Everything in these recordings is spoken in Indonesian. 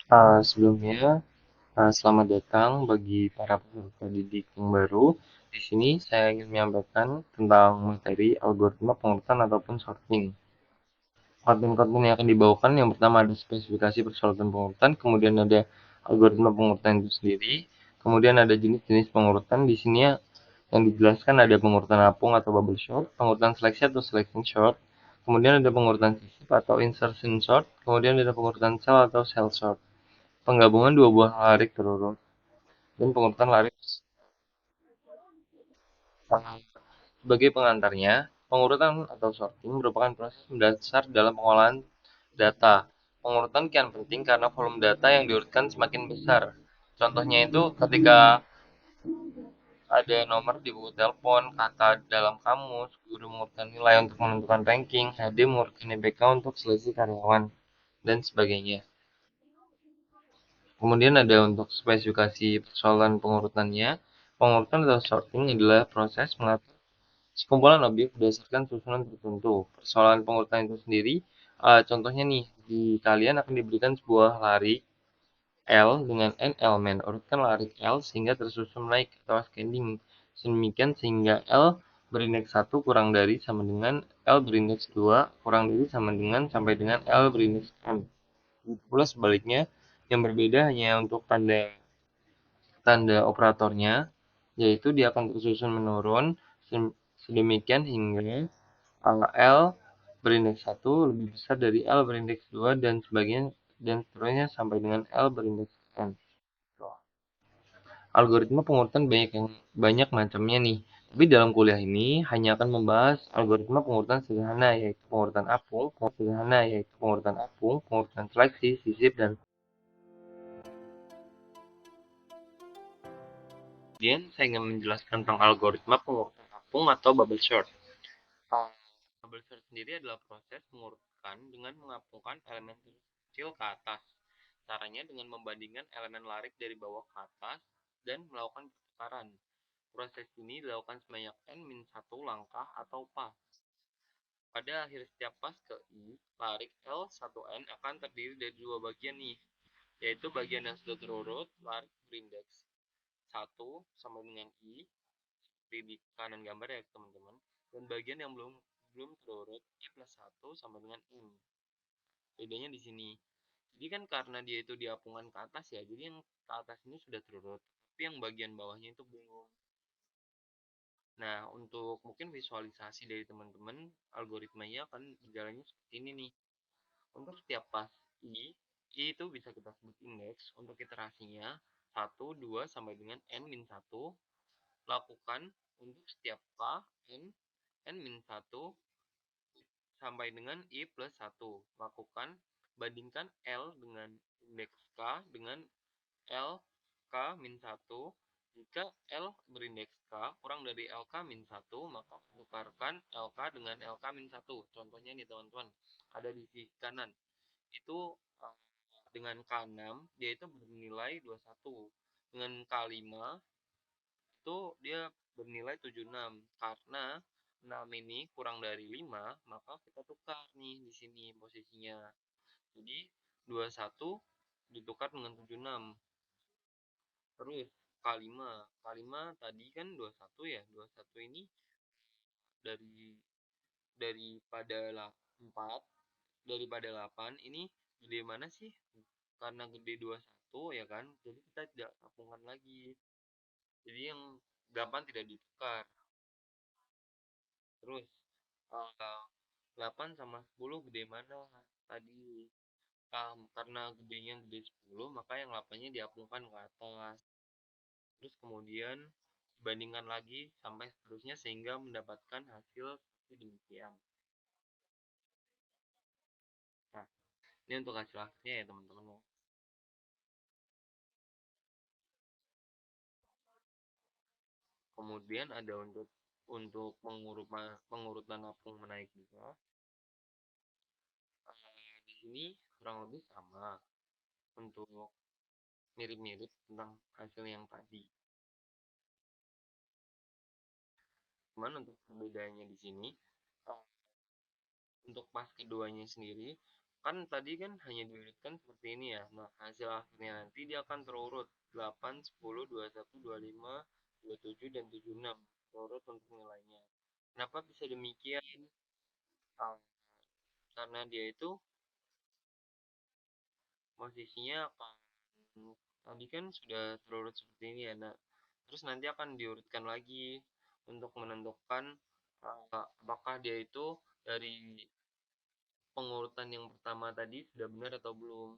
Sebelumnya, selamat datang bagi para peserta didik yang baru. Di sini saya ingin menyampaikan tentang materi algoritma pengurutan ataupun sorting. Konten-konten yang akan dibawakan yang pertama ada spesifikasi persyaratan pengurutan, kemudian ada algoritma pengurutan itu sendiri, kemudian ada jenis-jenis pengurutan. Di sini yang dijelaskan ada pengurutan apung atau bubble sort, pengurutan seleksi atau selection sort, kemudian ada pengurutan sisip atau insertion sort, kemudian ada pengurutan sel atau cell sort. Penggabungan dua buah larik terurut dan pengurutan larik sebagai pengantarnya. Pengurutan atau sorting merupakan proses mendasar dalam pengolahan data. Pengurutan kian penting karena volume data yang diurutkan semakin besar. Contohnya itu ketika ada nomor di buku telepon, kata dalam kamus, guru mengurutkan nilai untuk menentukan ranking, HD mengurutkan IPK untuk seleksi karyawan, dan sebagainya. Kemudian ada untuk spesifikasi persoalan pengurutannya. Pengurutan atau sorting adalah proses mengatur sekumpulan objek berdasarkan susunan tertentu. Persoalan pengurutan itu sendiri, contohnya nih, di kalian akan diberikan sebuah larik L dengan n elemen. Urutkan larik L sehingga tersusun naik atau ascending. Sedemikian sehingga L berindeks 1 kurang dari sama dengan L berindeks 2 kurang dari sama dengan sampai dengan L berindeks n. Pula sebaliknya, yang berbeda hanya untuk tanda tanda operatornya, yaitu dia akan tersusun menurun sedemikian hingga L berindeks 1 lebih besar dari L berindeks 2 dan sebagainya dan seterusnya sampai dengan L berindeks n. Algoritma pengurutan banyak macamnya nih. Tapi dalam kuliah ini hanya akan membahas algoritma pengurutan sederhana yaitu pengurutan apung, pengurutan seleksi, sisip dan kemudian saya ingin menjelaskan tentang algoritma pengurutan apung atau bubble sort. Bubble sort sendiri adalah proses mengurutkan dengan mengapungkan elemen kecil ke atas. Caranya dengan membandingkan elemen larik dari bawah ke atas dan melakukan pertukaran. Proses ini dilakukan sebanyak n-1 langkah atau pas. Pada akhir setiap pas ke I, larik L1N akan terdiri dari dua bagian nih, yaitu bagian yang sudah terurut, larik berindeks 1 sama dengan I, di kanan gambar ya teman-teman, dan bagian yang belum belum terurut, I plus 1 sama dengan I. Bedanya di sini. Jadi kan karena dia itu diapungan ke atas ya, jadi yang ke atas ini sudah terurut, tapi yang bagian bawahnya itu belum. Nah, untuk mungkin visualisasi dari teman-teman, algoritmanya akan berjalannya seperti ini nih. Untuk setiap pas I itu bisa kita sebut indeks. Untuk iterasinya, 1, 2, sampai dengan N-1. Lakukan untuk setiap K, N-1, sampai dengan I plus 1. Lakukan, bandingkan L dengan indeks K dengan L K-1. Jika L berindeks K kurang dari LK-1, maka tukarkan LK dengan LK-1. Contohnya nih teman-teman, ada di sisi kanan. Itu dengan K6 dia itu bernilai 21. Dengan K5 itu dia bernilai 76. Karena 6 ini kurang dari 5, maka kita tukar nih di sini posisinya. Jadi 21 ditukar dengan 76. Terus K5. K5 tadi kan 21 ya. 21 ini dari daripada 4 daripada 8 ini gede mana sih? Karena gede 21 ya kan. Jadi kita tidak gabungkan lagi. Jadi yang 8 tidak ditukar. Terus 8 sama 10 gede mana? Tadi karena gedenya gede 10, maka yang 8-nya diapungkan ke atas. Terus kemudian bandingkan lagi sampai seterusnya sehingga mendapatkan hasil seperti demikian. Nah, ini untuk hasil akhirnya ya teman-teman. Kemudian ada untuk pengurutan apung menaik juga. Di sini kurang lebih sama untuk mirip-mirip tentang hasil yang tadi. Cuman untuk perbedaannya di sini untuk pas keduanya sendiri Kan tadi kan hanya diurutkan seperti ini ya. Nah, hasil akhirnya nanti dia akan terurut 8, 10, 21, 25, 27, dan 76. Terurut untuk nilainya. Kenapa bisa demikian? Ah, karena dia itu posisinya akan tadi kan sudah terurut seperti ini ya. Nah, terus nanti akan diurutkan lagi untuk menentukan apakah dia itu dari pengurutan yang pertama tadi sudah benar atau belum.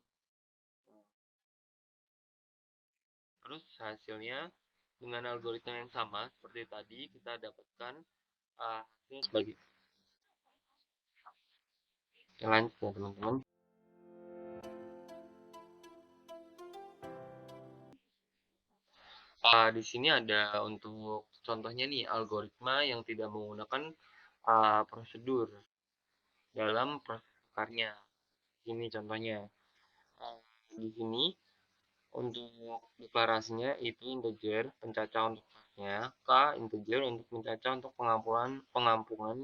Terus hasilnya dengan algoritma yang sama seperti tadi kita dapatkan hasil sebagai lanjut ya teman-teman. Di sini ada untuk contohnya nih algoritma yang tidak menggunakan prosedur dalam proses tukarnya. Ini contohnya. Di sini untuk deklarasinya itu integer pencacah untuk kelasnya, K integer untuk pencacah untuk pengampungan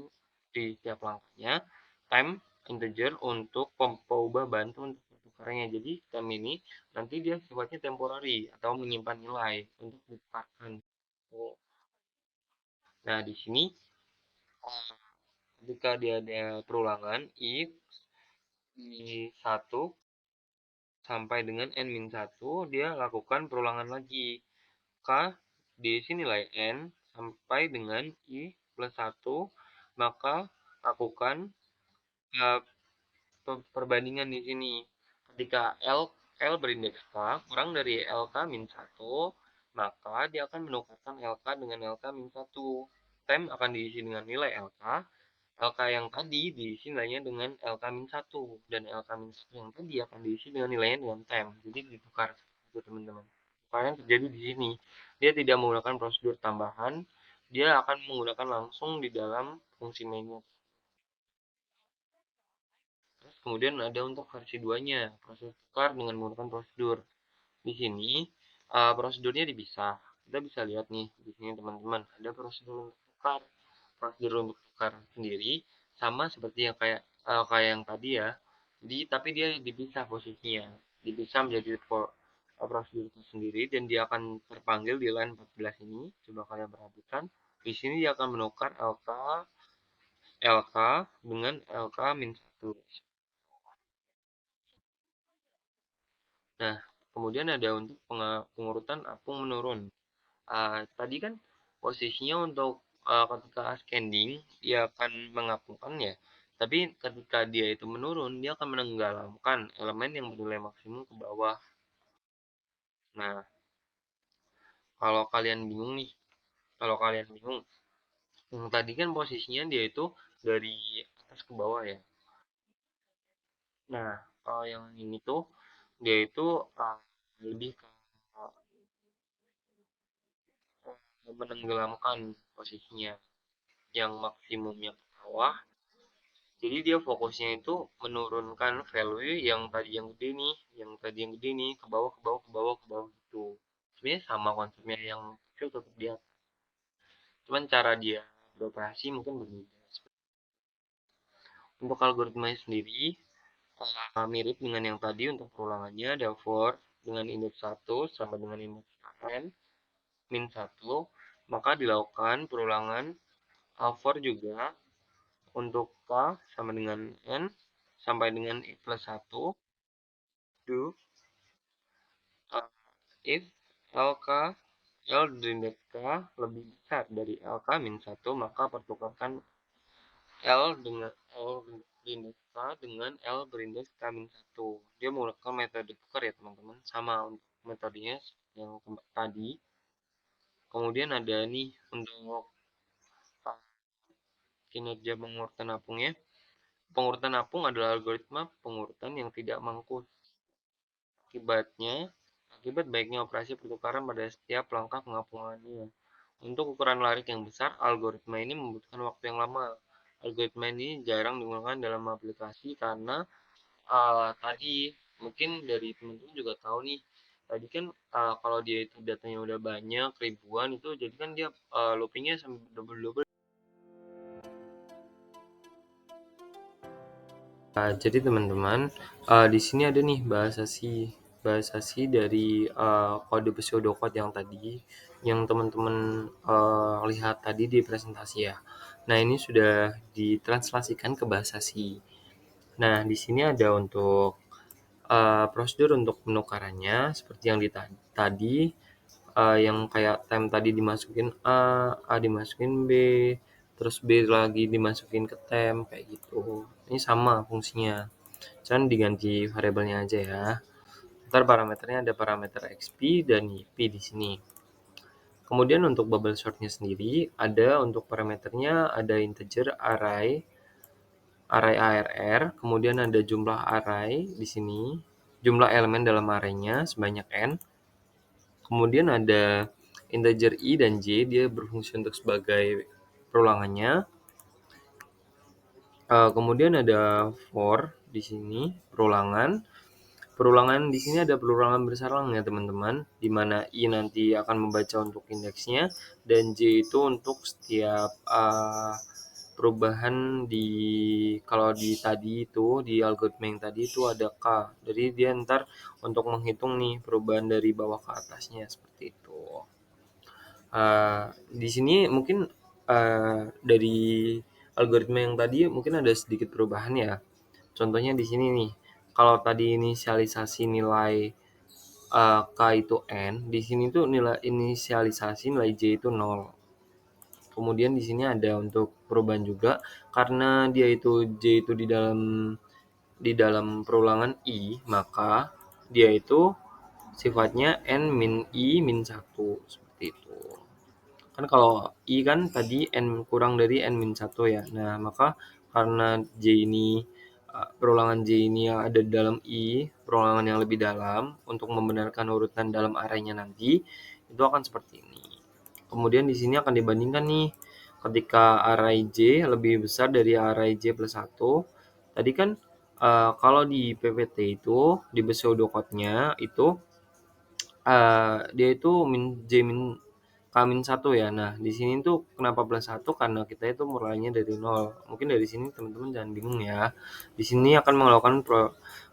di setiap langkahnya, time integer untuk pengubah bantu untuk pertukarannya. Jadi time ini nanti dia sifatnya temporary atau menyimpan nilai untuk ditukarkan. Nah, di sini ketika dia ada perulangan if di 1 sampai dengan n-1 dia lakukan perulangan lagi. K diisi nilai N sampai dengan I plus 1, maka lakukan uh, perbandingan di sini. Ketika L berindeks K kurang dari LK min 1, maka dia akan menukarkan LK dengan LK min 1. Time akan diisi dengan nilai LK. LK yang tadi diisi nilainya dengan LK min 1. Dan LK min 1 yang tadi akan diisi dengan nilainya dengan time. Jadi ditukar itu teman-teman. Yang terjadi di sini. Dia tidak menggunakan prosedur tambahan, dia akan menggunakan langsung di dalam fungsi mainnya. Terus kemudian ada untuk versi 2-nya, proses tukar dengan menggunakan prosedur. Di sini prosedurnya dipisah. Kita bisa lihat nih di sini teman-teman, ada prosedur untuk tukar. Prosedur untuk tukar sendiri sama seperti yang kayak yang tadi ya. Jadi tapi dia dipisah posisinya. Dipisah menjadi prosedur sendiri dan dia akan terpanggil di line 14 ini. Coba kalian perhatikan. Di sini dia akan menukar LK dengan LK min 1. Nah, kemudian ada untuk pengurutan apung menurun. Tadi kan posisinya untuk ketika ascending dia akan mengapungkan ya. Tapi ketika dia itu menurun, dia akan menenggelamkan elemen yang bernilai maksimum ke bawah. Nah, kalau kalian bingung nih, yang tadi kan posisinya dia itu dari atas ke bawah ya. Nah, kalau yang ini tuh dia itu lebih ke menenggelamkan posisinya yang maksimumnya ke bawah. Jadi dia fokusnya itu menurunkan value yang tadi yang gede nih, ke bawah ke bawah ke bawah ke bawah gitu. Sebenarnya sama konsepnya yang kecil tetap dia. Cuman cara dia beroperasi mungkin berbeda. Untuk algoritmanya sendiri mirip dengan yang tadi untuk perulangannya ada for dengan indeks 1 sama dengan indeks n min 1, maka dilakukan perulangan for juga untuk k sama dengan n sampai dengan i plus 1 do if LK L berindeks K lebih besar dari LK min 1, maka pertukarkan L dengan L berindeks K dengan L berindeks K min 1. Dia menggunakan metode tukar ya teman-teman, sama untuk metodenya yang tadi. Kemudian ada nih untuk kinerja pengurutan apungnya. Pengurutan apung adalah algoritma pengurutan yang tidak mangkus. Akibat baiknya operasi pertukaran pada setiap langkah pengapungannya. Untuk ukuran larik yang besar, algoritma ini membutuhkan waktu yang lama. Algoritma ini jarang digunakan dalam aplikasi karena tadi mungkin dari teman-teman juga tahu nih. Tadi kan kalau dia itu datanya udah banyak ribuan itu, jadi kan dia loopingnya sampai double-double. Jadi teman-teman, di sini ada nih bahasa C dari, kode pseudocode yang tadi, yang teman-teman, lihat tadi di presentasi ya. Nah, ini sudah ditranslasikan ke bahasa C. Nah, di sini ada untuk, prosedur untuk penukarannya seperti yang tadi, yang kayak time tadi dimasukin A dimasukin B, terus B lagi dimasukin ke temp kayak gitu. Ini sama fungsinya, cuman diganti variabelnya aja ya. Ntar parameternya ada parameter XP dan YP di sini. Kemudian untuk bubble sort-nya sendiri ada untuk parameternya ada integer array ARR, kemudian ada jumlah array di sini, jumlah elemen dalam array-nya sebanyak n. Kemudian ada integer i dan j, dia berfungsi untuk sebagai perulangannya. Kemudian ada for di sini perulangan. Perulangan di sini ada perulangan bersalang ya teman-teman, di mana i nanti akan membaca untuk indeksnya dan j itu untuk setiap perubahan di kalau di tadi itu di algoritma yang tadi itu ada k. Jadi dia ntar untuk menghitung nih perubahan dari bawah ke atasnya seperti itu. Di sini mungkin dari algoritma yang tadi mungkin ada sedikit perubahan ya. Contohnya di sini nih, kalau tadi inisialisasi nilai K itu N, di sini tuh nilai inisialisasi nilai J itu 0. Kemudian di sini ada untuk perubahan juga karena dia itu J itu di dalam perulangan I, maka dia itu sifatnya N min I min 1 seperti itu. Kan kalau I kan tadi N kurang dari N min 1 ya. Nah, maka karena J ini perulangan J ini yang ada di dalam I, perulangan yang lebih dalam untuk membenarkan urutan dalam array-nya nanti, itu akan seperti ini. Kemudian di sini akan dibandingkan nih, ketika array J lebih besar dari array J plus 1, tadi kan kalau di PPT itu, di pseudocode-nya itu, dia itu J min K min 1 ya. Nah, di sini tuh kenapa plus 1? Karena kita itu mulainya dari 0. Mungkin dari sini teman-teman jangan bingung ya. Di sini akan melakukan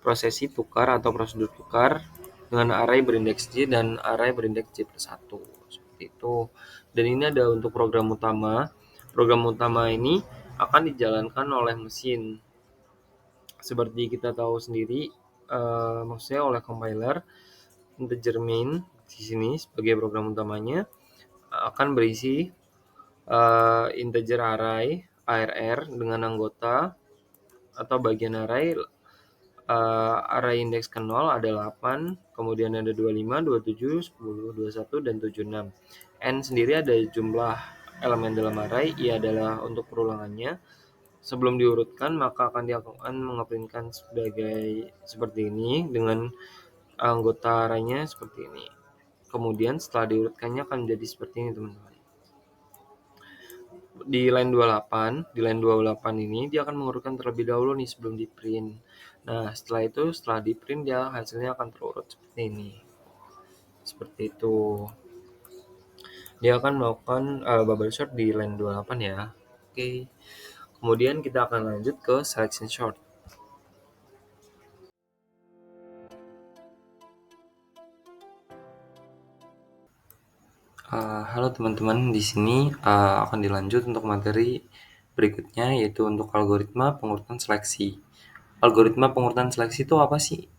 prosesi tukar atau prosedur tukar dengan array berindeks J dan array berindeks J plus 1. Seperti itu. Dan ini ada untuk program utama. Program utama ini akan dijalankan oleh mesin. Seperti kita tahu sendiri, maksudnya oleh compiler, integer main di sini sebagai program utamanya akan berisi integer array ARR dengan anggota atau bagian array array indeks ke 0 ada 8, kemudian ada 25, 27, 10, 21, dan 76. N sendiri ada jumlah elemen dalam array, I adalah untuk perulangannya. Sebelum diurutkan, maka akan dilakukan mengeprintkan sebagai seperti ini dengan anggota array-nya seperti ini. Kemudian setelah diurutkannya akan menjadi seperti ini teman-teman. Di line 28 ini dia akan mengurutkan terlebih dahulu nih sebelum di print. Nah, setelah di print dia hasilnya akan terurut seperti ini. Seperti itu. Dia akan melakukan bubble sort di line 28 ya. Oke. Kemudian kita akan lanjut ke selection sort. Halo teman-teman, di sini akan dilanjut untuk materi berikutnya yaitu untuk algoritma pengurutan seleksi. Algoritma pengurutan seleksi itu apa sih?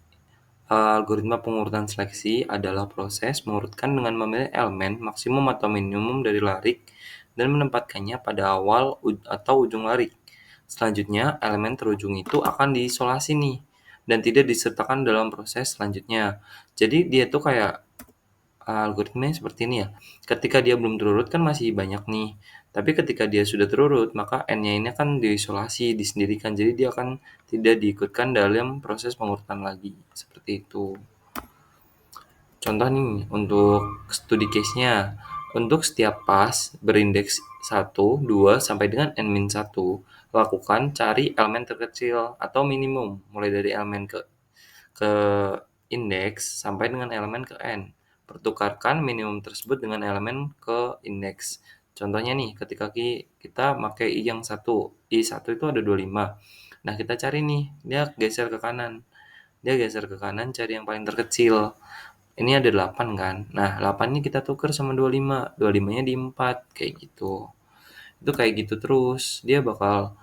Algoritma pengurutan seleksi adalah proses mengurutkan dengan memilih elemen maksimum atau minimum dari larik dan menempatkannya pada awal atau ujung larik. Selanjutnya, elemen terujung itu akan diisolasi nih dan tidak disertakan dalam proses selanjutnya. Jadi dia tuh kayak algoritmanya seperti ini ya. Ketika dia belum terurut kan masih banyak nih. Tapi ketika dia sudah terurut, maka N-nya ini akan diisolasi, disendirikan. Jadi dia akan tidak diikutkan dalam proses pengurutan lagi. Seperti itu. Contoh nih, untuk studi case-nya. Untuk setiap pas berindeks 1, 2, sampai dengan N-1, lakukan cari elemen terkecil atau minimum. Mulai dari elemen ke indeks sampai dengan elemen ke n. Pertukarkan minimum tersebut dengan elemen ke indeks. Contohnya nih, ketika kita pakai i yang 1. I 1 itu ada 25. Nah, kita cari nih, dia geser ke kanan. Dia geser ke kanan cari yang paling terkecil. Ini ada 8 kan. Nah, 8 ini kita tuker sama 25. 25-nya di 4 kayak gitu. Itu kayak gitu terus. Dia bakal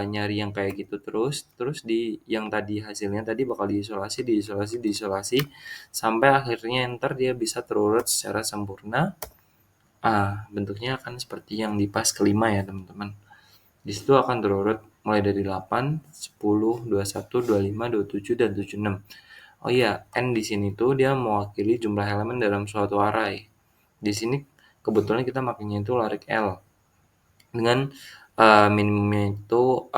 nyari yang kayak gitu terus di yang tadi hasilnya tadi bakal diisolasi sampai akhirnya enter dia bisa terurut secara sempurna. Bentuknya akan seperti yang di pas kelima ya, teman-teman. Di situ akan terurut mulai dari 8, 10, 21, 25, 27, dan 76. Oh iya, N di sini tuh dia mewakili jumlah elemen dalam suatu array. Di sini kebetulan kita makainya itu larik L. Dengan minimumnya itu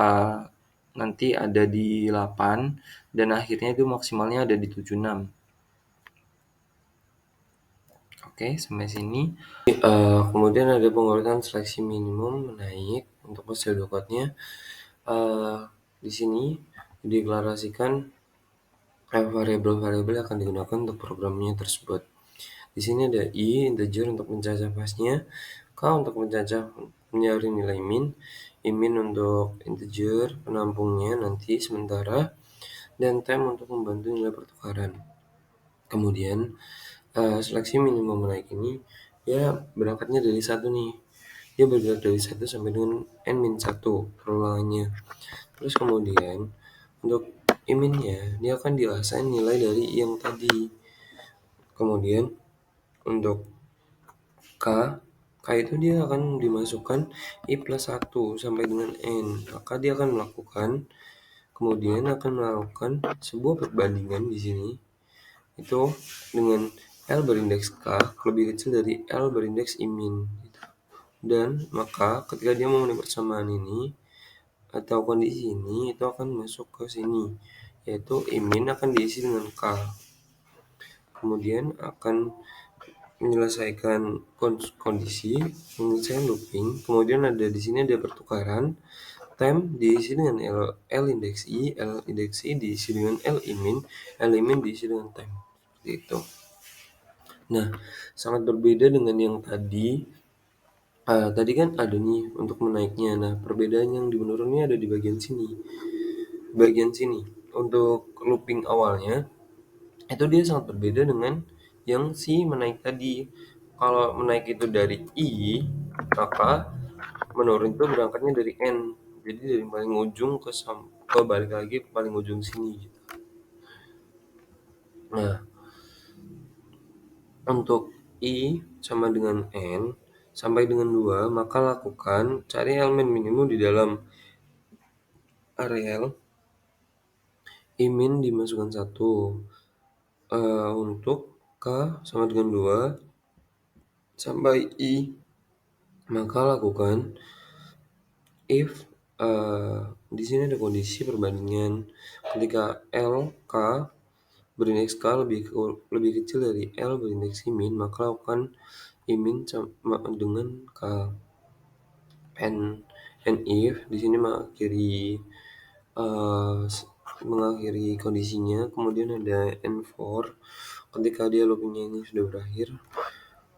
nanti ada di 8 dan akhirnya itu maksimalnya ada di 76. Oke, sampai sini. Kemudian ada pengurutan seleksi minimum menaik untuk pseudocode-nya. Di sini dideklarasikan variabel-variabel akan digunakan untuk programnya tersebut. Di sini ada i integer untuk mencacah pasnya, k untuk mencacah mencari nilai min, min untuk integer penampungnya nanti sementara, dan temp untuk membantu nilai pertukaran. Kemudian seleksi minimum menaik ini ya berangkatnya dari 1 nih. Dia bergerak dari 1 sampai dengan n-1 perulangannya. Terus kemudian untuk iminnya dia akan diassign nilai dari yang tadi. Kemudian untuk k itu dia akan dimasukkan i plus 1 sampai dengan n. Maka dia akan melakukan sebuah perbandingan di sini itu dengan L berindeks K lebih kecil dari L berindeks imin. Dan maka ketika dia memenuhi persamaan ini atau kondisi ini itu akan masuk ke sini, yaitu imin akan diisi dengan K. Kemudian akan menyelesaikan kondisi, menyelesaikan looping. Kemudian ada di sini ada pertukaran. Temp diisi dengan L indeks I diisi dengan L imin diisi dengan temp. Seperti itu. Nah, sangat berbeda dengan yang tadi. Tadi kan ada nih untuk menaiknya. Nah, perbedaan yang di menurunnya ada di bagian sini. Untuk looping awalnya itu dia sangat berbeda dengan yang si menaik tadi. Kalau menaik itu dari I, maka menurun itu berangkatnya dari N. Jadi dari paling ujung ke balik lagi ke paling ujung sini gitu. Nah, untuk I sama dengan N sampai dengan 2, maka lakukan cari elemen minimum di dalam areal imin dimasukkan 1. Untuk K sama dengan 2 sampai I, maka lakukan if di sini ada kondisi perbandingan ketika L K berindeks K lebih kecil dari L berindeks imin, maka lakukan imin sama dengan K. And if di sini mengakhiri kondisinya, kemudian ada N4 ketika dia loopingnya ini sudah berakhir.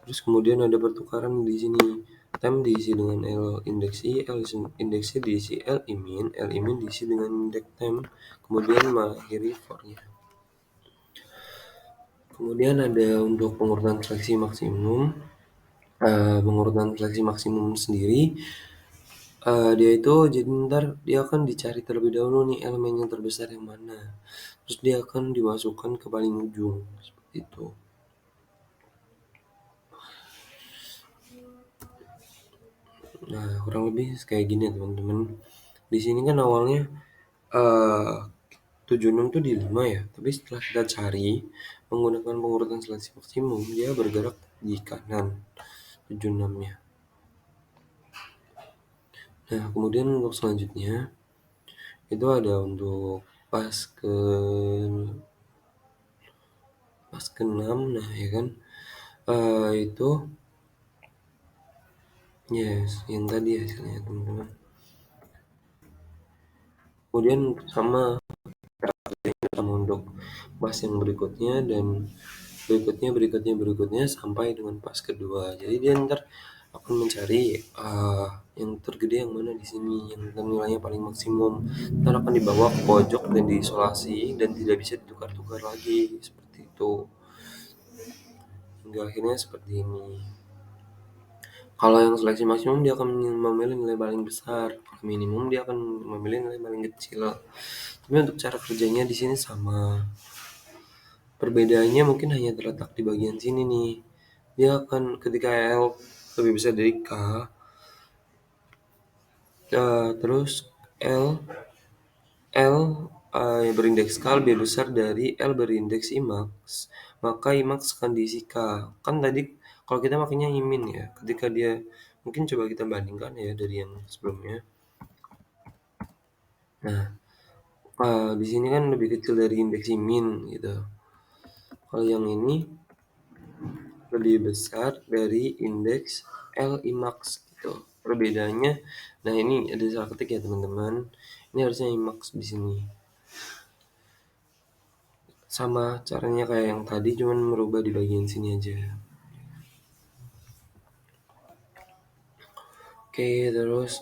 Terus kemudian ada pertukaran di sini. Temp diisi dengan L indeks I, L indeks I diisi L imin diisi dengan indeks temp, kemudian mengakhiri for-nya. Kemudian ada untuk pengurutan seleksi maksimum. Pengurutan seleksi maksimum sendiri dia itu jadi ntar dia akan dicari terlebih dahulu nih elemen yang terbesar yang mana. Terus dia akan dimasukkan ke paling ujung seperti itu. Nah, kurang lebih kayak gini ya teman-teman. Di sini kan awalnya 76 tuh di 5 ya, tapi setelah kita cari menggunakan pengurutan seleksi maksimum, dia bergerak di kanan 76-nya. Nah, kemudian untuk selanjutnya itu ada untuk pas ke 6, nah ya kan itu yes yang tadi hasilnya teman-teman. Kemudian sama untuk pas yang berikutnya dan berikutnya sampai dengan pas kedua. Jadi dia ntar akan mencari yang tergede yang mana di sini, yang nilainya paling maksimum. Ntar akan dibawa ke pojok dan diisolasi dan tidak bisa ditukar-tukar lagi seperti itu. Hingga akhirnya seperti ini. Kalau yang seleksi maksimum dia akan memilih nilai paling besar, kalau minimum dia akan memilih nilai paling kecil. Tapi untuk cara kerjanya di sini sama. Perbedaannya mungkin hanya terletak di bagian sini nih. Dia akan ketika L lebih besar dari K, terus L yang berindeks K lebih besar dari L berindeks IMAX, maka IMAX akan diisi K. Kan tadi kalau kita makanya IMIN ya, ketika dia mungkin coba kita bandingkan ya dari yang sebelumnya. Nah, di sini kan lebih kecil dari indeks IMIN gitu. Kalau yang ini lebih besar dari indeks L IMAX gitu. Perbedaannya, nah ini ada salah ketik ya teman-teman. Ini harusnya IMAX di sini. Sama caranya kayak yang tadi, cuman merubah di bagian sini aja. Oke, terus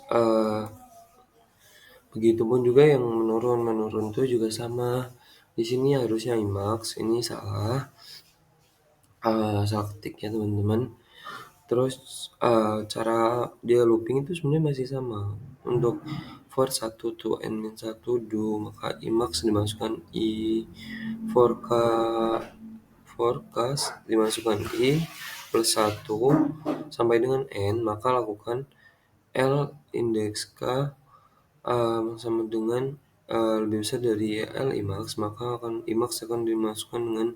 begitupun juga yang menurun tuh juga sama. Di sini harusnya IMAX, ini salah. Salah ketik ya teman-teman. Terus cara dia looping itu sebenarnya masih sama. Untuk for 1 to n-1 do, maka IMAX dimasukkan I, forecast dimasukkan I plus 1 sampai dengan n, maka lakukan L indeks K sama dengan lebih besar dari L IMAX, maka IMAX akan dimasukkan dengan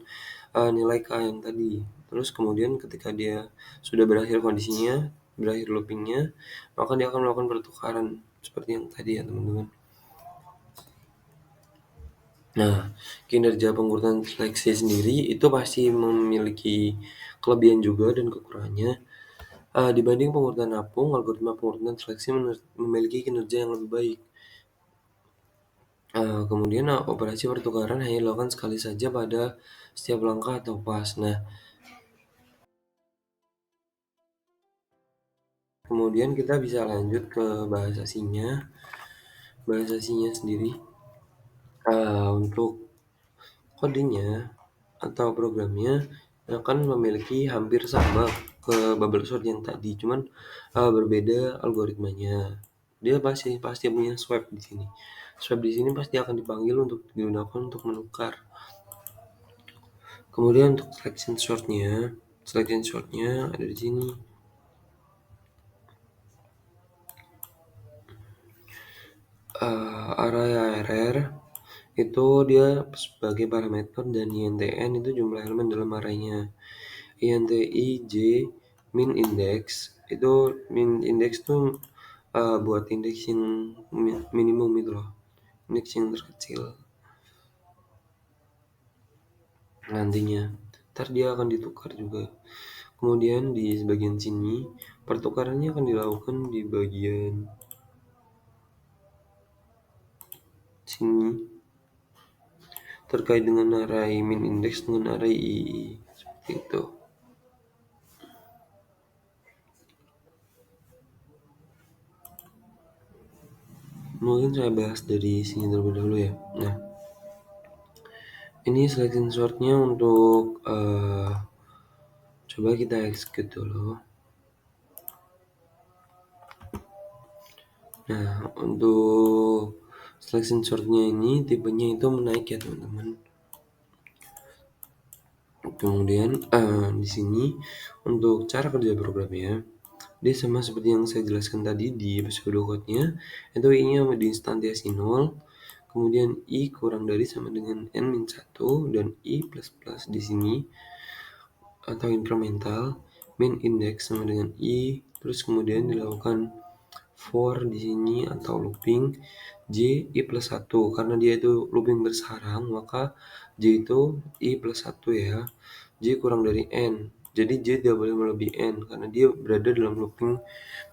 nilai K yang tadi. Terus kemudian ketika dia sudah berakhir kondisinya, berakhir loopingnya, maka dia akan melakukan pertukaran seperti yang tadi ya teman-teman. Nah, kinerja pengurutan seleksi sendiri itu pasti memiliki kelebihan juga dan kekurangannya. Dibanding pengurutan apung, algoritma pengurutan seleksi memiliki kinerja yang lebih baik. Kemudian operasi pertukaran hanya dilakukan sekali saja pada setiap langkah atau pas. Nah, kemudian kita bisa lanjut ke bahasa C-nya. Bahasa C-nya sendiri, untuk kodenya atau programnya akan memiliki hampir sama ke bubble sort yang tadi, cuman berbeda algoritmanya. Dia pasti punya swap di sini. Swap di sini pasti akan dipanggil untuk digunakan untuk menukar. Kemudian untuk selection shortnya ada di sini. Array ARR itu dia sebagai parameter dan INTN itu jumlah elemen dalam arraynya. INTI J min index itu tuh buat indeks yang minimum itu loh, indeks yang terkecil nantinya. Ntar dia akan ditukar juga. Kemudian di bagian sini pertukarannya akan dilakukan di bagian sini terkait dengan array min index dengan array II seperti itu. Mungkin saya bahas dari sini terlebih dahulu ya. Nah, ini selection sortnya untuk coba kita execute dulu. Nah, untuk selection sortnya ini tipenya itu menaik ya teman-teman. Kemudian di sini untuk cara kerja programnya, dia sama seperti yang saya jelaskan tadi di pseudocode-nya, itu I-nya diinstansiasi 0, kemudian I kurang dari sama dengan n-1 dan I plus plus di sini atau incremental min index sama dengan I, terus kemudian dilakukan for di sini atau looping J I plus 1 karena dia itu looping bersarang, maka J itu I plus 1 ya. J kurang dari N. Jadi J tidak boleh melebihi N karena dia berada dalam looping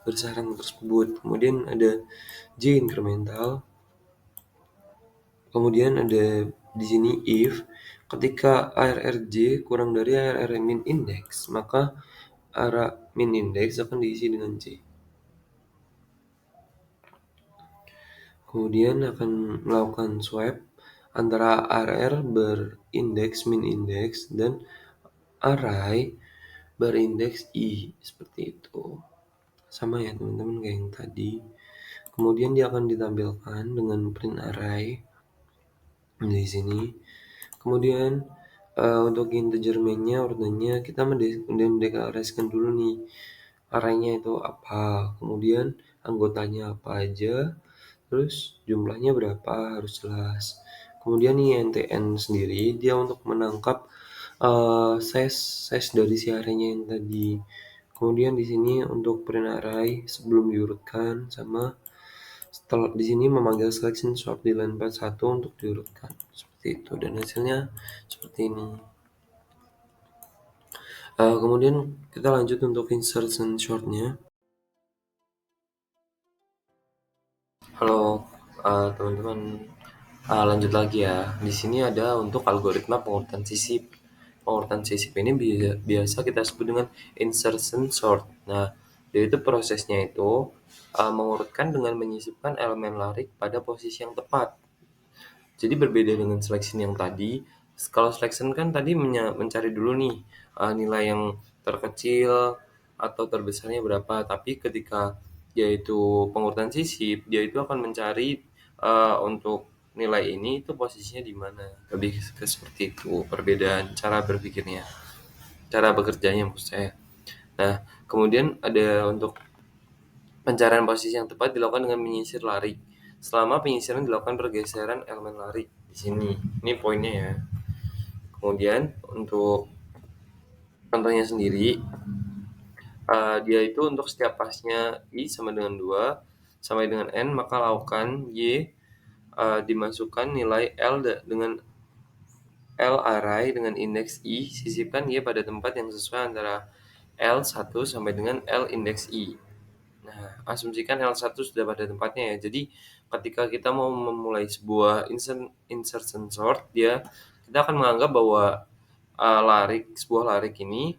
bersarang tersebut. Kemudian ada J incremental. Kemudian ada di sini if ketika ARR J kurang dari ARR min index, maka arah min index akan diisi dengan C. Kemudian akan melakukan swap antara RR berindeks min indeks dan array berindeks I, seperti itu. Sama ya teman-teman kayak yang tadi. Kemudian dia akan ditampilkan dengan print array di sini. Kemudian untuk integer main-nya ordenya kita mendeklarasikan dulu nih arraynya itu apa, kemudian anggotanya apa aja, terus jumlahnya berapa harus jelas. Kemudian nih NTN sendiri dia untuk menangkap size dari si arraynya yang tadi. Kemudian di sini untuk print array sebelum diurutkan sama setelah di sini memanggil selection sort di line 41 untuk diurutkan seperti itu dan hasilnya seperti ini. Kemudian kita lanjut untuk insertion shortnya. Halo teman-teman, lanjut lagi ya. Di sini ada untuk algoritma pengurutan sisip. Pengurutan sisip ini biasa kita sebut dengan insertion sort. Nah, yaitu prosesnya itu mengurutkan dengan menyisipkan elemen larik pada posisi yang tepat. Jadi berbeda dengan selection yang tadi. Kalau selection kan tadi mencari dulu nih nilai yang terkecil atau terbesarnya berapa. Tapi ketika yaitu pengurutan sisip, dia itu akan mencari untuk nilai ini itu posisinya di mana. Lebih ke seperti itu perbedaan cara berpikirnya, cara bekerjanya maksud saya. Nah, kemudian ada untuk pencarian posisi yang tepat dilakukan dengan menyisir larik. Selama penyisiran dilakukan pergeseran elemen larik di sini. Ini poinnya ya. Kemudian untuk contohnya sendiri, dia itu untuk setiap pasnya I sama dengan 2 sampai dengan N, maka lakukan Y dimasukkan nilai L dengan L array dengan indeks I, sisipkan Y pada tempat yang sesuai antara L1 sampai dengan L indeks I. Nah, asumsikan L1 sudah pada tempatnya ya. Jadi, ketika kita mau memulai sebuah insertion sort, kita akan menganggap bahwa sebuah larik ini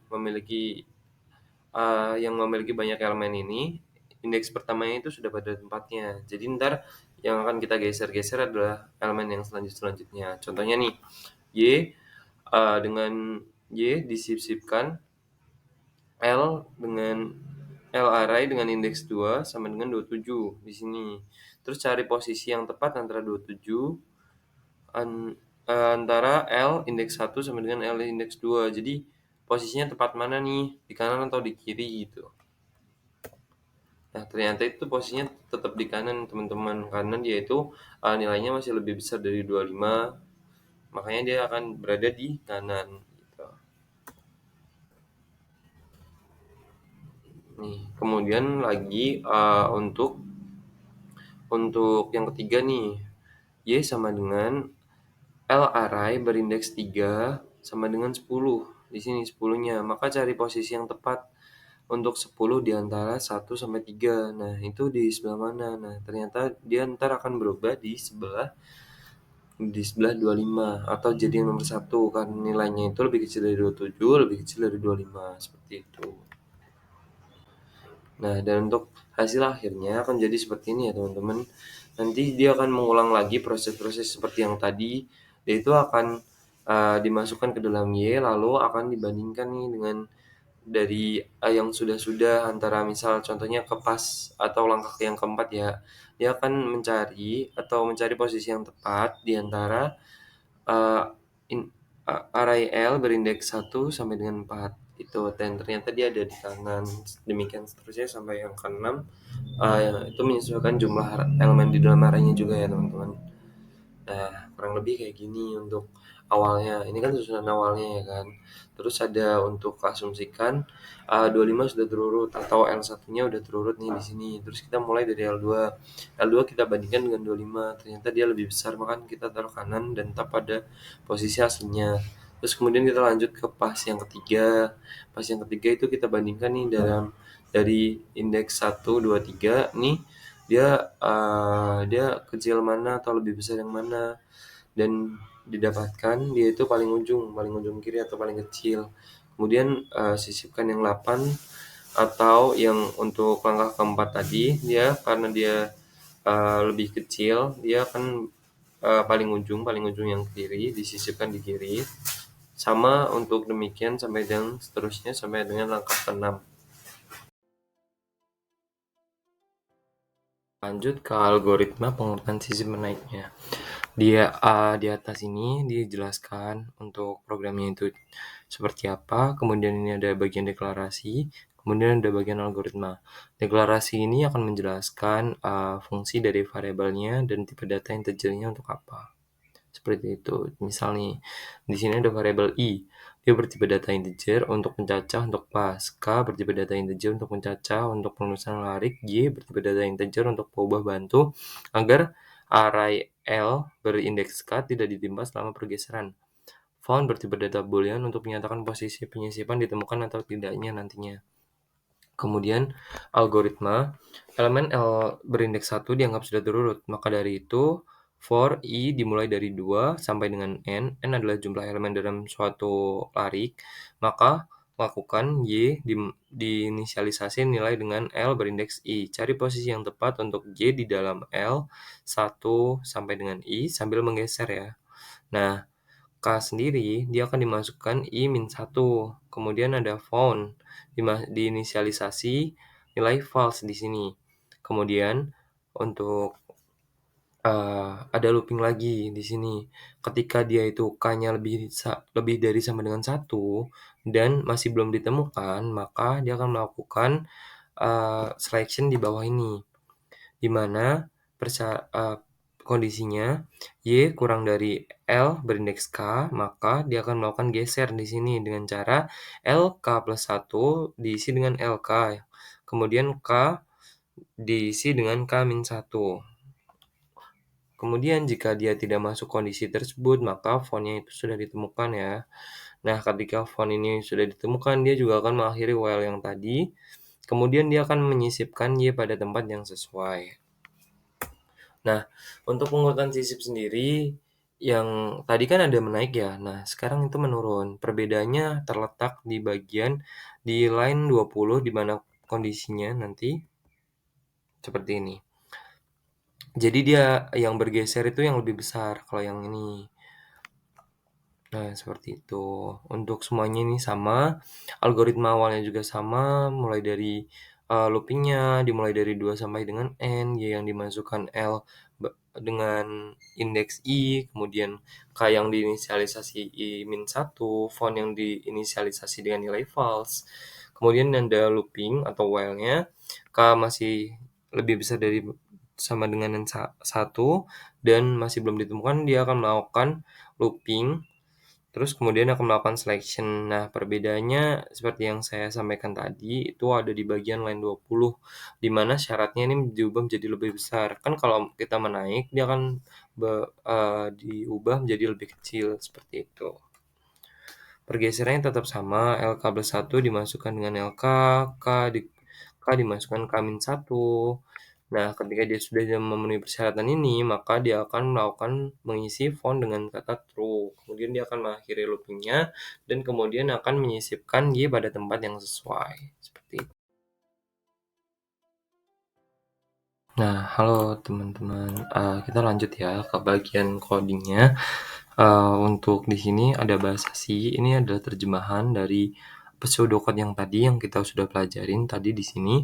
yang memiliki banyak elemen ini, indeks pertamanya itu sudah pada tempatnya. Jadi ntar yang akan kita geser-geser adalah elemen yang selanjutnya. Contohnya nih, Y dengan Y disip-sipkan L dengan L array dengan indeks 2 sama dengan 27 di sini. Terus cari posisi yang tepat antara 27 antara L indeks 1 sama dengan L indeks 2. Jadi posisinya tepat mana nih? Di kanan atau di kiri gitu. Nah, ternyata itu posisinya tetap di kanan teman-teman karena dia itu nilainya masih lebih besar dari 25. Makanya dia akan berada di kanan gitu. Nih, kemudian lagi untuk yang ketiga nih, Y sama dengan L array berindeks 3 sama dengan 10. Di sini 10-nya. Maka cari posisi yang tepat untuk 10 di antara 1 sampai 3. Nah, itu di sebelah mana? Nah, ternyata dia ntar akan berubah di sebelah 25 atau jadi yang nomor 1 karena nilainya itu lebih kecil dari 27, lebih kecil dari 25 seperti itu. Nah, dan untuk hasil akhirnya akan jadi seperti ini ya teman-teman. Nanti dia akan mengulang lagi proses-proses seperti yang tadi, yaitu akan dimasukkan ke dalam Y, lalu akan dibandingkan nih dengan dari yang sudah-sudah antara misal contohnya ke pas atau langkah yang keempat ya. Dia akan mencari posisi yang tepat di antara uh, array L berindeks 1 sampai dengan 4 itu, dan ternyata dia ada di kanan, demikian seterusnya sampai yang ke-6. Itu menyesuaikan jumlah elemen di dalam arraynya juga ya teman-teman. Nah, kurang lebih kayak gini untuk awalnya. Ini kan susunan awalnya ya kan. Terus ada untuk asumsikan 25 sudah terurut atau L1-nya udah terurut nih di sini. Terus kita mulai dari L2. L2 kita bandingkan dengan 25. Ternyata dia lebih besar, maka kita taruh kanan dan tetap pada posisi aslinya. Terus kemudian kita lanjut ke pas yang ketiga. Pas yang ketiga itu kita bandingkan nih dari indeks 1, 2, 3 nih dia kecil mana atau lebih besar yang mana, dan didapatkan dia itu paling ujung kiri atau paling kecil. Kemudian sisipkan yang 8 atau yang untuk langkah keempat tadi, dia karena dia lebih kecil, dia akan paling ujung yang kiri, disisipkan di kiri. Sama untuk demikian sampai dengan seterusnya sampai dengan langkah ke-6. Lanjut ke algoritma pengurutan sisip menaiknya. Di atas ini dijelaskan untuk programnya itu seperti apa, kemudian ini ada bagian deklarasi, kemudian ada bagian algoritma. Deklarasi ini akan menjelaskan fungsi dari variabelnya dan tipe data integernya untuk apa. Seperti itu. Misal nih, di sini ada variabel i. Dia bertipe data integer untuk pencacah untuk pas. K bertipe data integer untuk pencacah untuk penulisan larik. Y bertipe data integer untuk pengubah bantu agar array L berindeks K tidak ditimpa selama pergeseran. Found bertipe data boolean untuk menyatakan posisi penyisipan ditemukan atau tidaknya nantinya. Kemudian algoritma, elemen L berindeks 1 dianggap sudah terurut. Maka dari itu, for i dimulai dari 2 sampai dengan n adalah jumlah elemen dalam suatu larik, maka lakukan y diinisialisasi nilai dengan L berindeks i. Cari posisi yang tepat untuk y di dalam L 1 sampai dengan i sambil menggeser ya. Nah, K sendiri dia akan dimasukkan i-1. Kemudian ada found diinisialisasi nilai false di sini. Kemudian untuk ada looping lagi di sini. Ketika dia itu K-nya lebih dari sama dengan 1 dan masih belum ditemukan, maka dia akan melakukan selection di bawah ini. Di mana kondisinya Y kurang dari L berindeks K, maka dia akan melakukan geser di sini dengan cara LK plus 1 diisi dengan LK. Kemudian K diisi dengan K-1. Kemudian jika dia tidak masuk kondisi tersebut, maka fontnya itu sudah ditemukan ya. Nah, ketika font ini sudah ditemukan, dia juga akan mengakhiri while yang tadi. Kemudian dia akan menyisipkan Y pada tempat yang sesuai. Nah, untuk pengurutan sisip sendiri, yang tadi kan ada menaik ya, nah sekarang itu menurun. Perbedaannya terletak di bagian di line 20 di mana kondisinya nanti seperti ini. Jadi dia yang bergeser itu yang lebih besar kalau yang ini. Nah, seperti itu. Untuk semuanya ini sama, algoritma awalnya juga sama, mulai dari looping-nya dimulai dari 2 sampai dengan n, y yang dimasukkan L dengan indeks i, kemudian k yang diinisialisasi i-1, font yang diinisialisasi dengan nilai false. Kemudian ada looping atau while-nya, k masih lebih besar dari sama dengan n 1 dan masih belum ditemukan, dia akan melakukan looping. Terus kemudian akan melakukan selection. Nah, perbedaannya seperti yang saya sampaikan tadi, itu ada di bagian line 20, di mana syaratnya ini diubah menjadi lebih besar. Kan kalau kita menaik, dia akan diubah menjadi lebih kecil, seperti itu. Pergeserannya tetap sama, LK plus 1 dimasukkan dengan LK, K dimasukkan K-1. Nah, ketika dia sudah memenuhi persyaratan ini, maka dia akan melakukan mengisi font dengan kata true. Kemudian dia akan mengakhiri looping-nya, dan kemudian akan menyisipkan Y pada tempat yang sesuai. Seperti itu. Nah, halo teman-teman. Kita lanjut ya ke bagian codingnya. Untuk di sini ada bahasa C. Ini adalah terjemahan dari pseudocode yang tadi yang kita sudah pelajarin tadi di sini.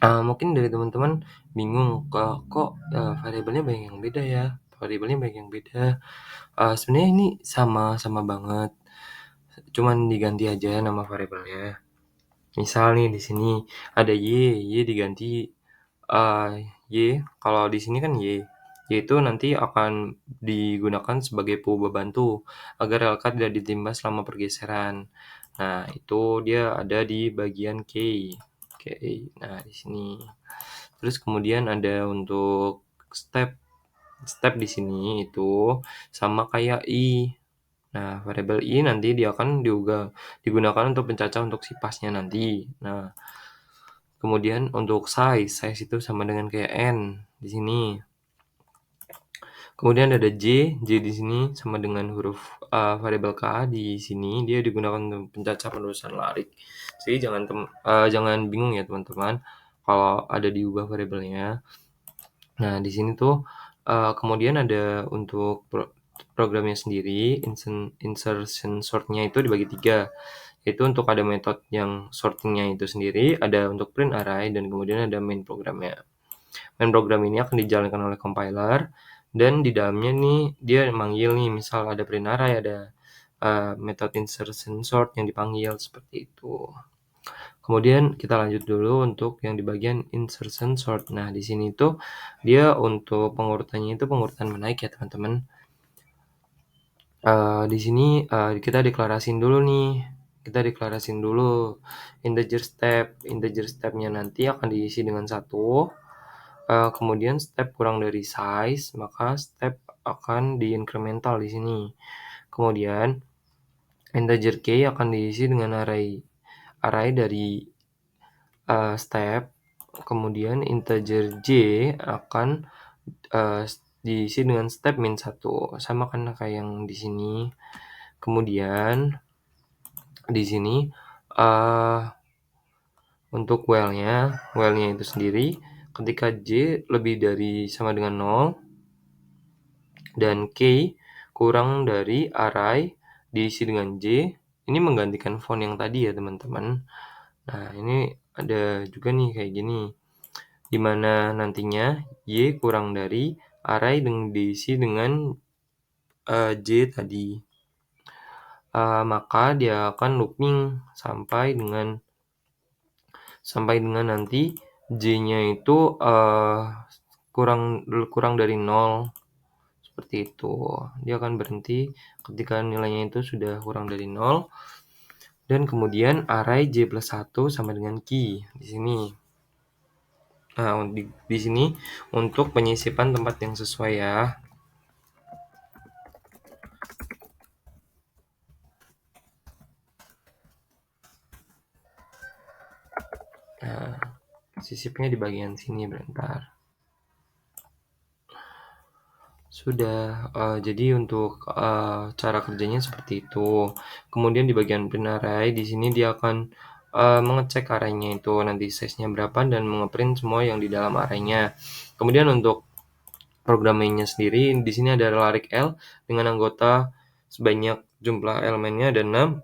Mungkin dari teman-teman bingung kok variabelnya banyak yang beda ya. Variabelnya banyak yang beda. Sebenarnya ini sama banget. Cuman diganti aja nama variabelnya. Misal nih di sini ada y diganti Y, kalau di sini kan Y itu nanti akan digunakan sebagai pengubah bantu agar LK tidak ditimpa selama pergeseran. Nah, itu dia ada di bagian K. Nah, di sini. Terus kemudian ada untuk step di sini itu sama kayak I. Nah, variabel I nanti dia akan digunakan untuk pencacah untuk si pasnya nanti. Nah, kemudian untuk size itu sama dengan kayak N di sini. Kemudian ada J di sini sama dengan huruf variabel K di sini dia digunakan untuk pencacah penerusan larik. Jadi jangan bingung ya teman-teman kalau ada diubah variabelnya. Nah, di sini tuh kemudian ada untuk programnya sendiri, insertion sort-nya itu dibagi 3. Itu untuk ada metode yang sorting-nya itu sendiri, ada untuk print array, dan kemudian ada main programnya. Main program ini akan dijalankan oleh compiler, dan di dalamnya nih dia manggil nih, misal ada print array, ada metode insertion sort yang dipanggil seperti itu. Kemudian kita lanjut dulu untuk yang di bagian insertion sort. Nah, di sini tuh dia untuk pengurutannya itu pengurutan menaik ya teman-teman. Di sini kita deklarasin dulu nih. Kita deklarasin dulu integer step. Integer stepnya nanti akan diisi dengan 1. Kemudian step kurang dari size, maka step akan di-incremental di sini. Kemudian integer k akan diisi dengan array dari step. Kemudian integer j akan diisi dengan step min 1. Sama kan kayak yang di sini. Kemudian di sini untuk while-nya itu sendiri ketika j lebih dari sama dengan 0 dan k kurang dari array diisi dengan j, ini menggantikan font yang tadi ya teman-teman. Nah, ini ada juga nih kayak gini, dimana nantinya y kurang dari array yang diisi dengan j tadi. Maka dia akan looping sampai dengan nanti j-nya itu kurang dari 0 seperti itu. Dia akan berhenti ketika nilainya itu sudah kurang dari 0 dan kemudian array j plus 1 sama dengan key di sini. Nah, di sini untuk penyisipan tempat yang sesuai ya. Nah, sisipnya di bagian sini bentar. Sudah, jadi untuk cara kerjanya seperti itu. Kemudian di bagian print array, di sini dia akan mengecek array-nya itu nanti size-nya berapa dan mengeprint semua yang di dalam array-nya. Kemudian untuk program main-nya sendiri, di sini ada larik L dengan anggota sebanyak jumlah elemennya ada 6.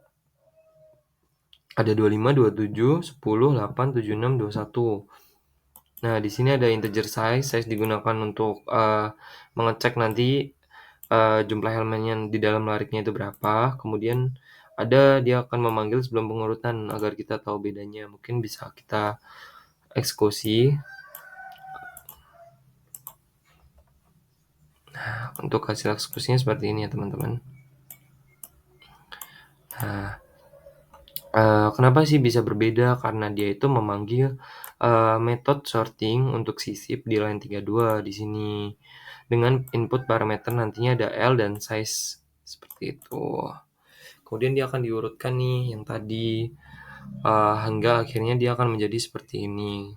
Ada 25, 27, 10, 8, 7, 6, 21. Nah, di sini ada integer size digunakan untuk mengecek nanti jumlah elemennya di dalam lariknya itu berapa. Kemudian dia akan memanggil sebelum pengurutan agar kita tahu bedanya. Mungkin bisa kita eksekusi. Nah, untuk hasil eksekusinya seperti ini ya teman-teman. Nah, kenapa sih bisa berbeda? Karena dia itu memanggil metode sorting untuk sisip di line 32 di sini. Dengan input parameter nantinya ada L dan size seperti itu. Kemudian dia akan diurutkan nih yang tadi hingga akhirnya dia akan menjadi seperti ini.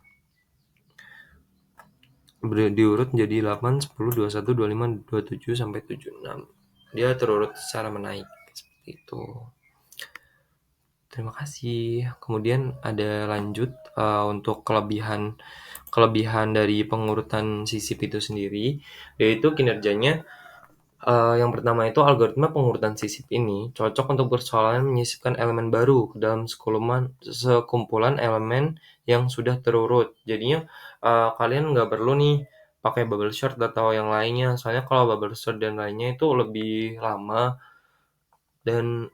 Diurut menjadi 8, 10, 21, 25, 27 sampai 76. Dia terurut secara menaik seperti itu. Terima kasih. Kemudian ada lanjut untuk kelebihan dari pengurutan sisip itu sendiri, yaitu kinerjanya. Yang pertama itu algoritma pengurutan sisip ini cocok untuk persoalan menyisipkan elemen baru ke dalam sekumpulan elemen yang sudah terurut. Jadinya kalian nggak perlu nih pakai bubble sort atau yang lainnya. Soalnya kalau bubble sort dan lainnya itu lebih lama. Dan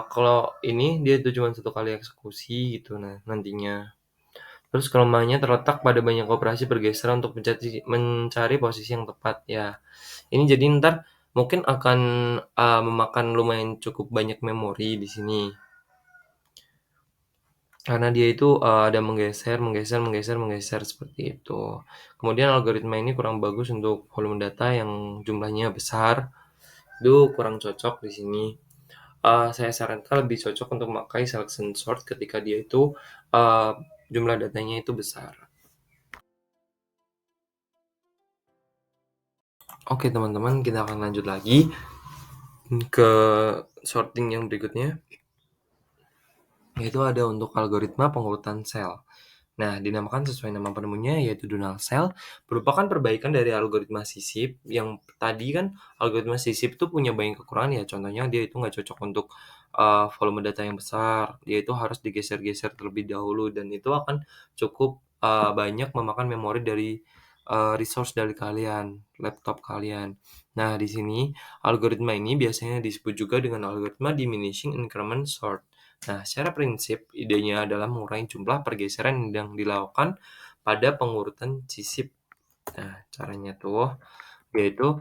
kalau ini dia itu cuma 1 kali eksekusi gitu nantinya. Terus kelemahannya terletak pada banyak operasi pergeseran untuk mencari posisi yang tepat ya. Ini jadi ntar mungkin akan memakan lumayan cukup banyak memori di sini. Karena dia itu ada menggeser seperti itu. Kemudian algoritma ini kurang bagus untuk volume data yang jumlahnya besar. Itu kurang cocok di sini. Saya sarankan lebih cocok untuk memakai selection sort ketika dia itu jumlah datanya itu besar. Oke teman-teman, kita akan lanjut lagi ke sorting yang berikutnya, yaitu ada untuk algoritma pengurutan sel. Nah, dinamakan sesuai nama penemunya yaitu Donald Cell, merupakan perbaikan dari algoritma sisip yang tadi kan algoritma sisip itu punya banyak kekurangan ya, contohnya dia itu nggak cocok untuk, volume data yang besar, dia itu harus digeser-geser terlebih dahulu dan itu akan cukup, banyak memakan memori dari, resource dari kalian, laptop kalian. Nah, di sini algoritma ini biasanya disebut juga dengan algoritma diminishing increment sort. Nah, secara prinsip, idenya adalah mengurangi jumlah pergeseran yang dilakukan pada pengurutan sisip. Nah, caranya tuh yaitu,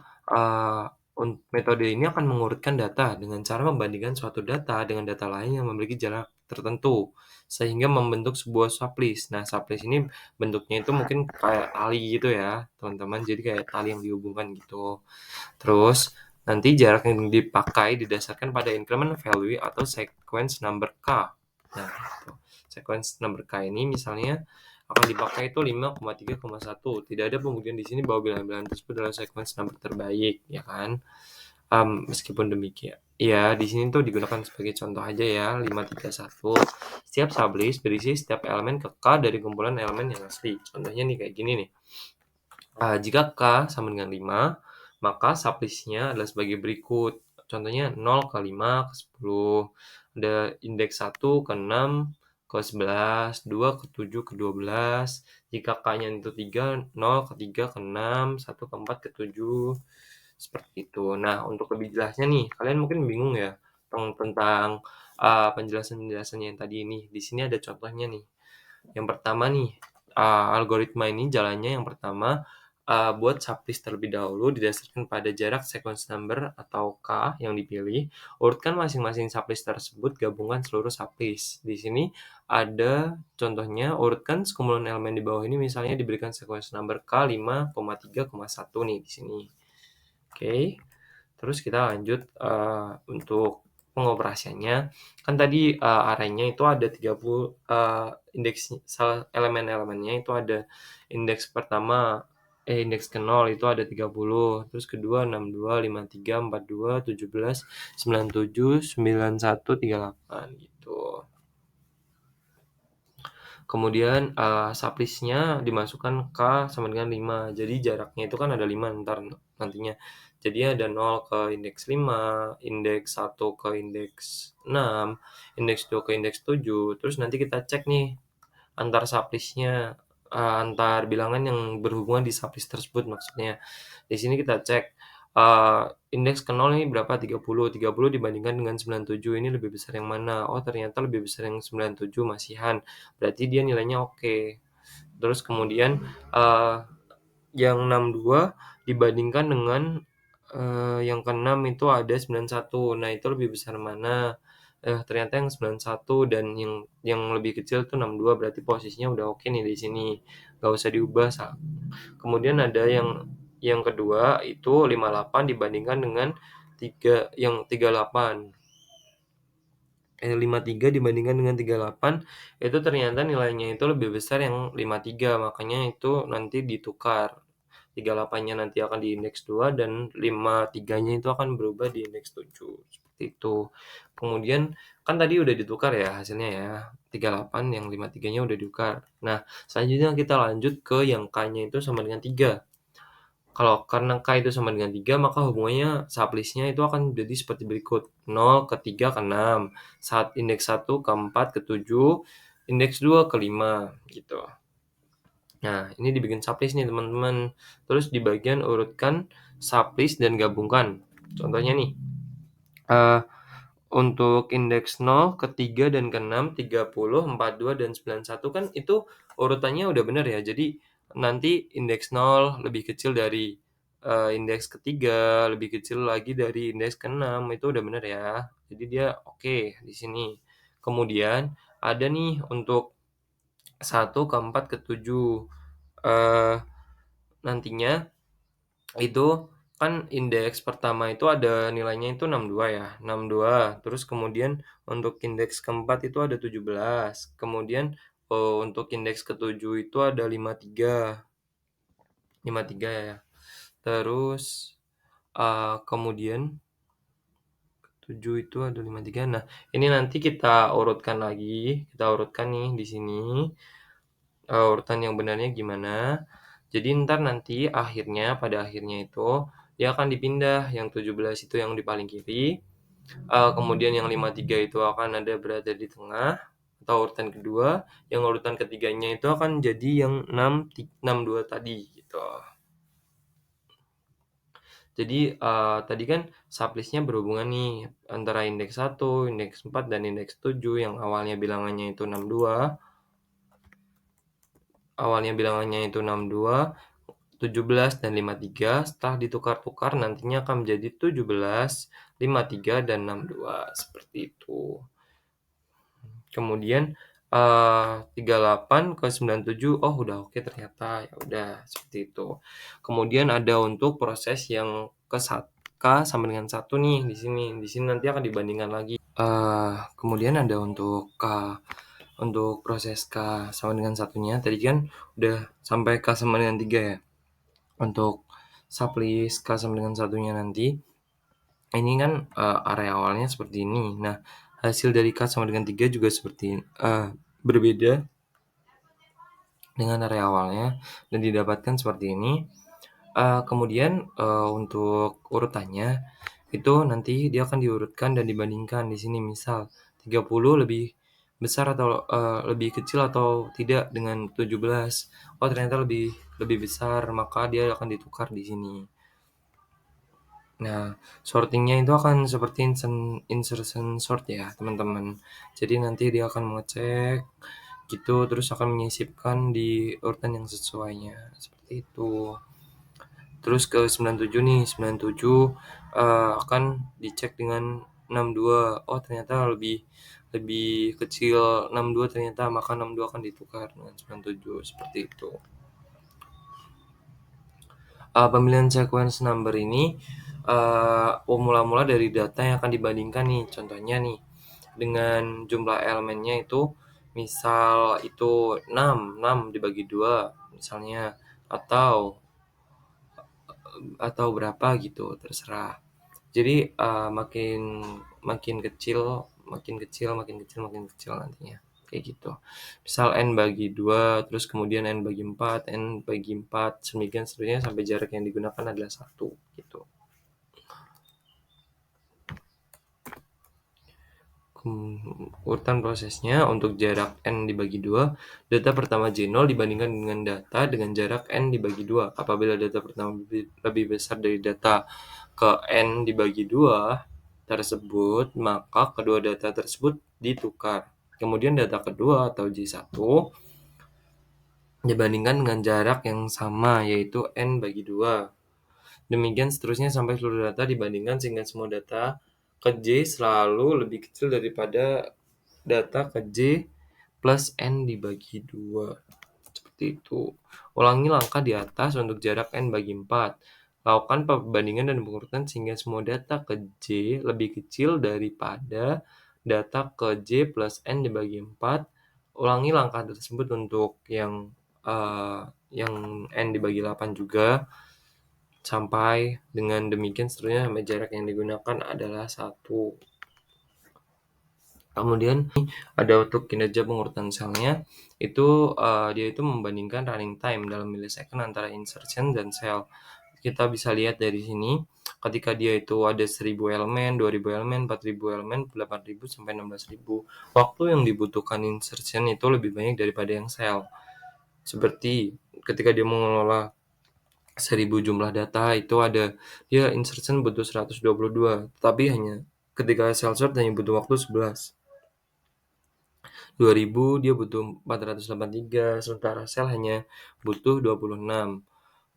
metode ini akan mengurutkan data dengan cara membandingkan suatu data dengan data lain yang memiliki jarak tertentu, sehingga membentuk sebuah sublist. Nah, sublist ini bentuknya itu mungkin kayak tali gitu ya, teman-teman, jadi kayak tali yang dihubungkan gitu. Terus, nanti jarak yang dipakai didasarkan pada increment value atau sequence number K. Nah, itu. Sequence number K ini misalnya akan dipakai itu 5,3,1. Tidak ada pembuktian di sini bahwa bilangan-bilangan tersebut adalah sequence number terbaik, ya kan? Meskipun demikian, ya di sini tuh digunakan sebagai contoh aja ya, 531. Setiap sublist berisi setiap elemen ke K dari kumpulan elemen yang asli. Contohnya nih kayak gini nih. Jika K sama dengan 5, maka sublist-nya adalah sebagai berikut. Contohnya 0 ke 5 ke 10, ada indeks 1 ke 6 ke 11, 2 ke 7 ke 12. Jika K-nya itu 3, 0 ke 3 ke 6, 1 ke 4 ke 7, seperti itu. Nah, untuk lebih jelasnya nih, kalian mungkin bingung ya tentang penjelasan-penjelasannya yang tadi ini. Di sini ada contohnya nih. Yang pertama nih, algoritma ini jalannya yang pertama, buat sublist terlebih dahulu didasarkan pada jarak sequence number atau K yang dipilih, urutkan masing-masing sublist tersebut, gabungkan seluruh sublist. Di sini ada contohnya, urutkan sekumpulan elemen di bawah ini misalnya diberikan sequence number K 5,3,1 nih di sini. Oke. Terus kita lanjut, untuk pengoperasiannya, kan tadi, array-nya itu ada 30, indeks elemen-elemennya itu ada indeks pertama indeks ke 0 itu ada 30, terus kedua 62, 53, 42, 17, 97, 91, 38 gitu. Kemudian, sublist-nya dimasukkan K sama dengan 5, jadi jaraknya itu kan ada 5 nantinya. Jadi ada 0 ke indeks 5, indeks 1 ke indeks 6, indeks 2 ke indeks 7, terus nanti kita cek nih antar sublist-nya, antar bilangan yang berhubungan di sublist tersebut maksudnya. Di sini kita cek, indeks ke 0 ini berapa? 30. 30 dibandingkan dengan 97 ini lebih besar yang mana? Oh, ternyata lebih besar yang 97 masihan, berarti dia nilainya oke. Terus kemudian, yang 62 dibandingkan dengan, yang ke-6 itu ada 91. Nah, itu lebih besar mana? Ternyata yang 91 dan yang lebih kecil tuh 62, berarti posisinya udah oke nih di sini, nggak usah diubah kemudian ada yang kedua itu 58 dibandingkan dengan 38. 53 dibandingkan dengan 38, itu ternyata nilainya itu lebih besar yang 53, makanya itu nanti ditukar. 38-nya nanti akan di indeks 2 dan 53-nya itu akan berubah di indeks 7, seperti itu. Kemudian kan tadi udah ditukar ya hasilnya ya, 38 yang 53-nya udah ditukar. Nah, selanjutnya kita lanjut ke yang K-nya itu sama dengan 3. Kalau karena K itu sama dengan 3, maka hubungannya sublist-nya itu akan jadi seperti berikut, 0 ke 3 ke 6, indeks 1 ke 4 ke 7, indeks 2 ke 5, gitu. Nah, ini dibikin sublist nih teman-teman. Terus di bagian urutkan sublist dan gabungkan. Contohnya nih, uh, untuk indeks 0 ke 3 dan ke 6, 30, 42, dan 91 kan itu urutannya udah bener ya. Jadi nanti indeks 0 lebih kecil dari indeks ketiga, lebih kecil lagi dari indeks ke-6, itu udah bener ya. Jadi dia oke di sini. Kemudian ada nih untuk 1 ke 4 ke 7. Eh, nantinya itu kan indeks pertama itu ada nilainya itu 62 ya, 62. Terus kemudian untuk indeks keempat itu ada 17. Kemudian untuk indeks ketujuh itu ada 53. 53 ya. Terus Kemudian 7 itu ada 53. Nah, ini nanti kita urutkan lagi, kita urutkan nih di sini, urutan yang benarnya gimana. Jadi entar nanti pada akhirnya itu, dia akan dipindah, yang 17 itu yang di paling kiri, kemudian yang 53 itu akan ada berada di tengah, atau urutan kedua, yang urutan ketiganya itu akan jadi yang 62 tadi, gitu. Jadi, tadi kan sublist-nya berhubungan nih antara indeks 1, indeks 4, dan indeks 7 yang awalnya bilangannya itu 62, 17, dan 53. Setelah ditukar-tukar nantinya akan menjadi 17, 53, dan 62, seperti itu. Kemudian, 38 ke 97, oh udah oke ternyata, ya udah seperti itu. Kemudian ada untuk proses yang K sama dengan 1 nih di sini. Di sini nanti akan dibandingkan lagi. Kemudian ada untuk proses K sama dengan satunya, tadi kan udah sampai K sama dengan 3 ya. Untuk sublist K sama dengan satunya nanti, ini kan area awalnya seperti ini. Nah, hasil dari K sama dengan 3 juga berbeda dengan area awalnya dan didapatkan seperti ini. Kemudian untuk urutannya itu nanti dia akan diurutkan dan dibandingkan di sini. Misal 30 lebih besar atau lebih kecil atau tidak dengan 17. Oh, ternyata lebih lebih besar, maka dia akan ditukar di sini. Nah, sortingnya itu akan seperti insertion sort ya, teman-teman. Jadi nanti dia akan mengecek gitu, terus akan menyisipkan di urutan yang sesuainya, seperti itu. Terus ke 97 nih, 97 akan dicek dengan 62. Oh, ternyata lebih lebih kecil 62 ternyata, maka 62 akan ditukar dengan 97, seperti itu. Pemilihan sequence number ini mula-mula dari data yang akan dibandingkan nih. Contohnya nih, dengan jumlah elemennya itu, misal itu 6 dibagi 2 misalnya, atau berapa gitu, terserah. Jadi makin makin kecil, makin kecil, makin kecil, makin kecil nantinya. Kayak gitu. Misal N bagi 2, terus kemudian N bagi 4, N bagi 4, demikian seterusnya sampai jarak yang digunakan adalah 1 gitu. Urutan prosesnya untuk jarak N dibagi 2, data pertama J0 dibandingkan dengan data dengan jarak N dibagi 2. Apabila data pertama lebih besar dari data ke N dibagi 2 tersebut, maka kedua data tersebut ditukar. Kemudian data kedua atau J1 dibandingkan dengan jarak yang sama, yaitu N bagi 2. Demikian seterusnya sampai seluruh data dibandingkan sehingga semua data ke J selalu lebih kecil daripada data ke J plus N dibagi 2. Seperti itu. Ulangi langkah di atas untuk jarak N bagi 4. Lakukan perbandingan dan pengurutan sehingga semua data ke J lebih kecil daripada data ke J plus N dibagi 4. Ulangi langkah tersebut untuk yang N dibagi 8 juga. Sampai dengan demikian seterusnya sampai jarak yang digunakan adalah 1. Kemudian ada untuk kinerja pengurutan selnya, itu dia itu membandingkan running time dalam millisecond antara insertion dan cell. Kita bisa lihat dari sini, ketika dia itu ada 1000 elemen, 2000 elemen, 4000 elemen, 8000 sampai 16000. Waktu yang dibutuhkan insertion itu lebih banyak daripada yang cell. Seperti ketika dia mengelola 1000 jumlah data, itu dia insertion butuh 122, tapi hanya ketika cell sort hanya butuh waktu 11. 2000 dia butuh 483, sementara sel hanya butuh 26,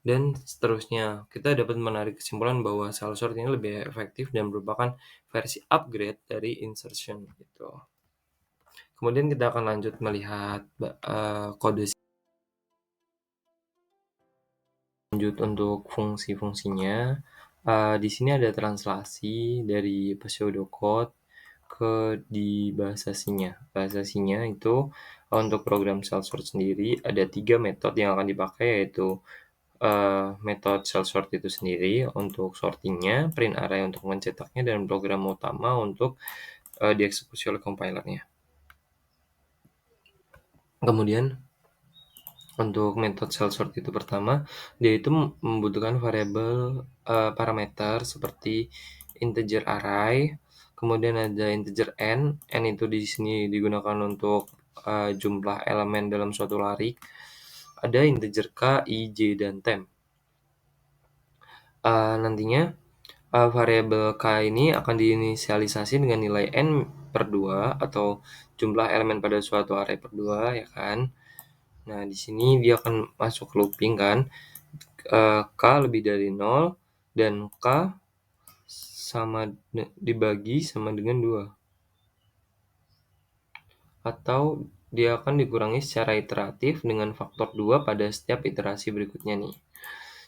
dan seterusnya. Kita dapat menarik kesimpulan bahwa cell sort ini lebih efektif dan merupakan versi upgrade dari insertion gitu. Kemudian kita akan lanjut melihat kode lanjut untuk fungsi-fungsinya. Di sini ada translasi dari pseudocode di bahasa C-nya. Bahasa C-nya itu untuk program cell sort sendiri ada 3 metode yang akan dipakai, yaitu metode cell sort itu sendiri untuk sortingnya, print array untuk mencetaknya, dan program utama untuk dieksekusi oleh compilernya. Kemudian untuk metode cell sort itu pertama, dia itu membutuhkan variabel parameter seperti integer array, kemudian ada integer n itu di sini digunakan untuk jumlah elemen dalam suatu larik, ada integer k, i, j, dan temp. Nantinya variabel k ini akan diinisialisasi dengan nilai n per 2 atau jumlah elemen pada suatu array per 2, ya kan. Nah, di sini dia akan masuk looping kan, k lebih dari 0 dan k sama dibagi sama dengan 2. Atau dia akan dikurangi secara iteratif dengan faktor 2 pada setiap iterasi berikutnya nih.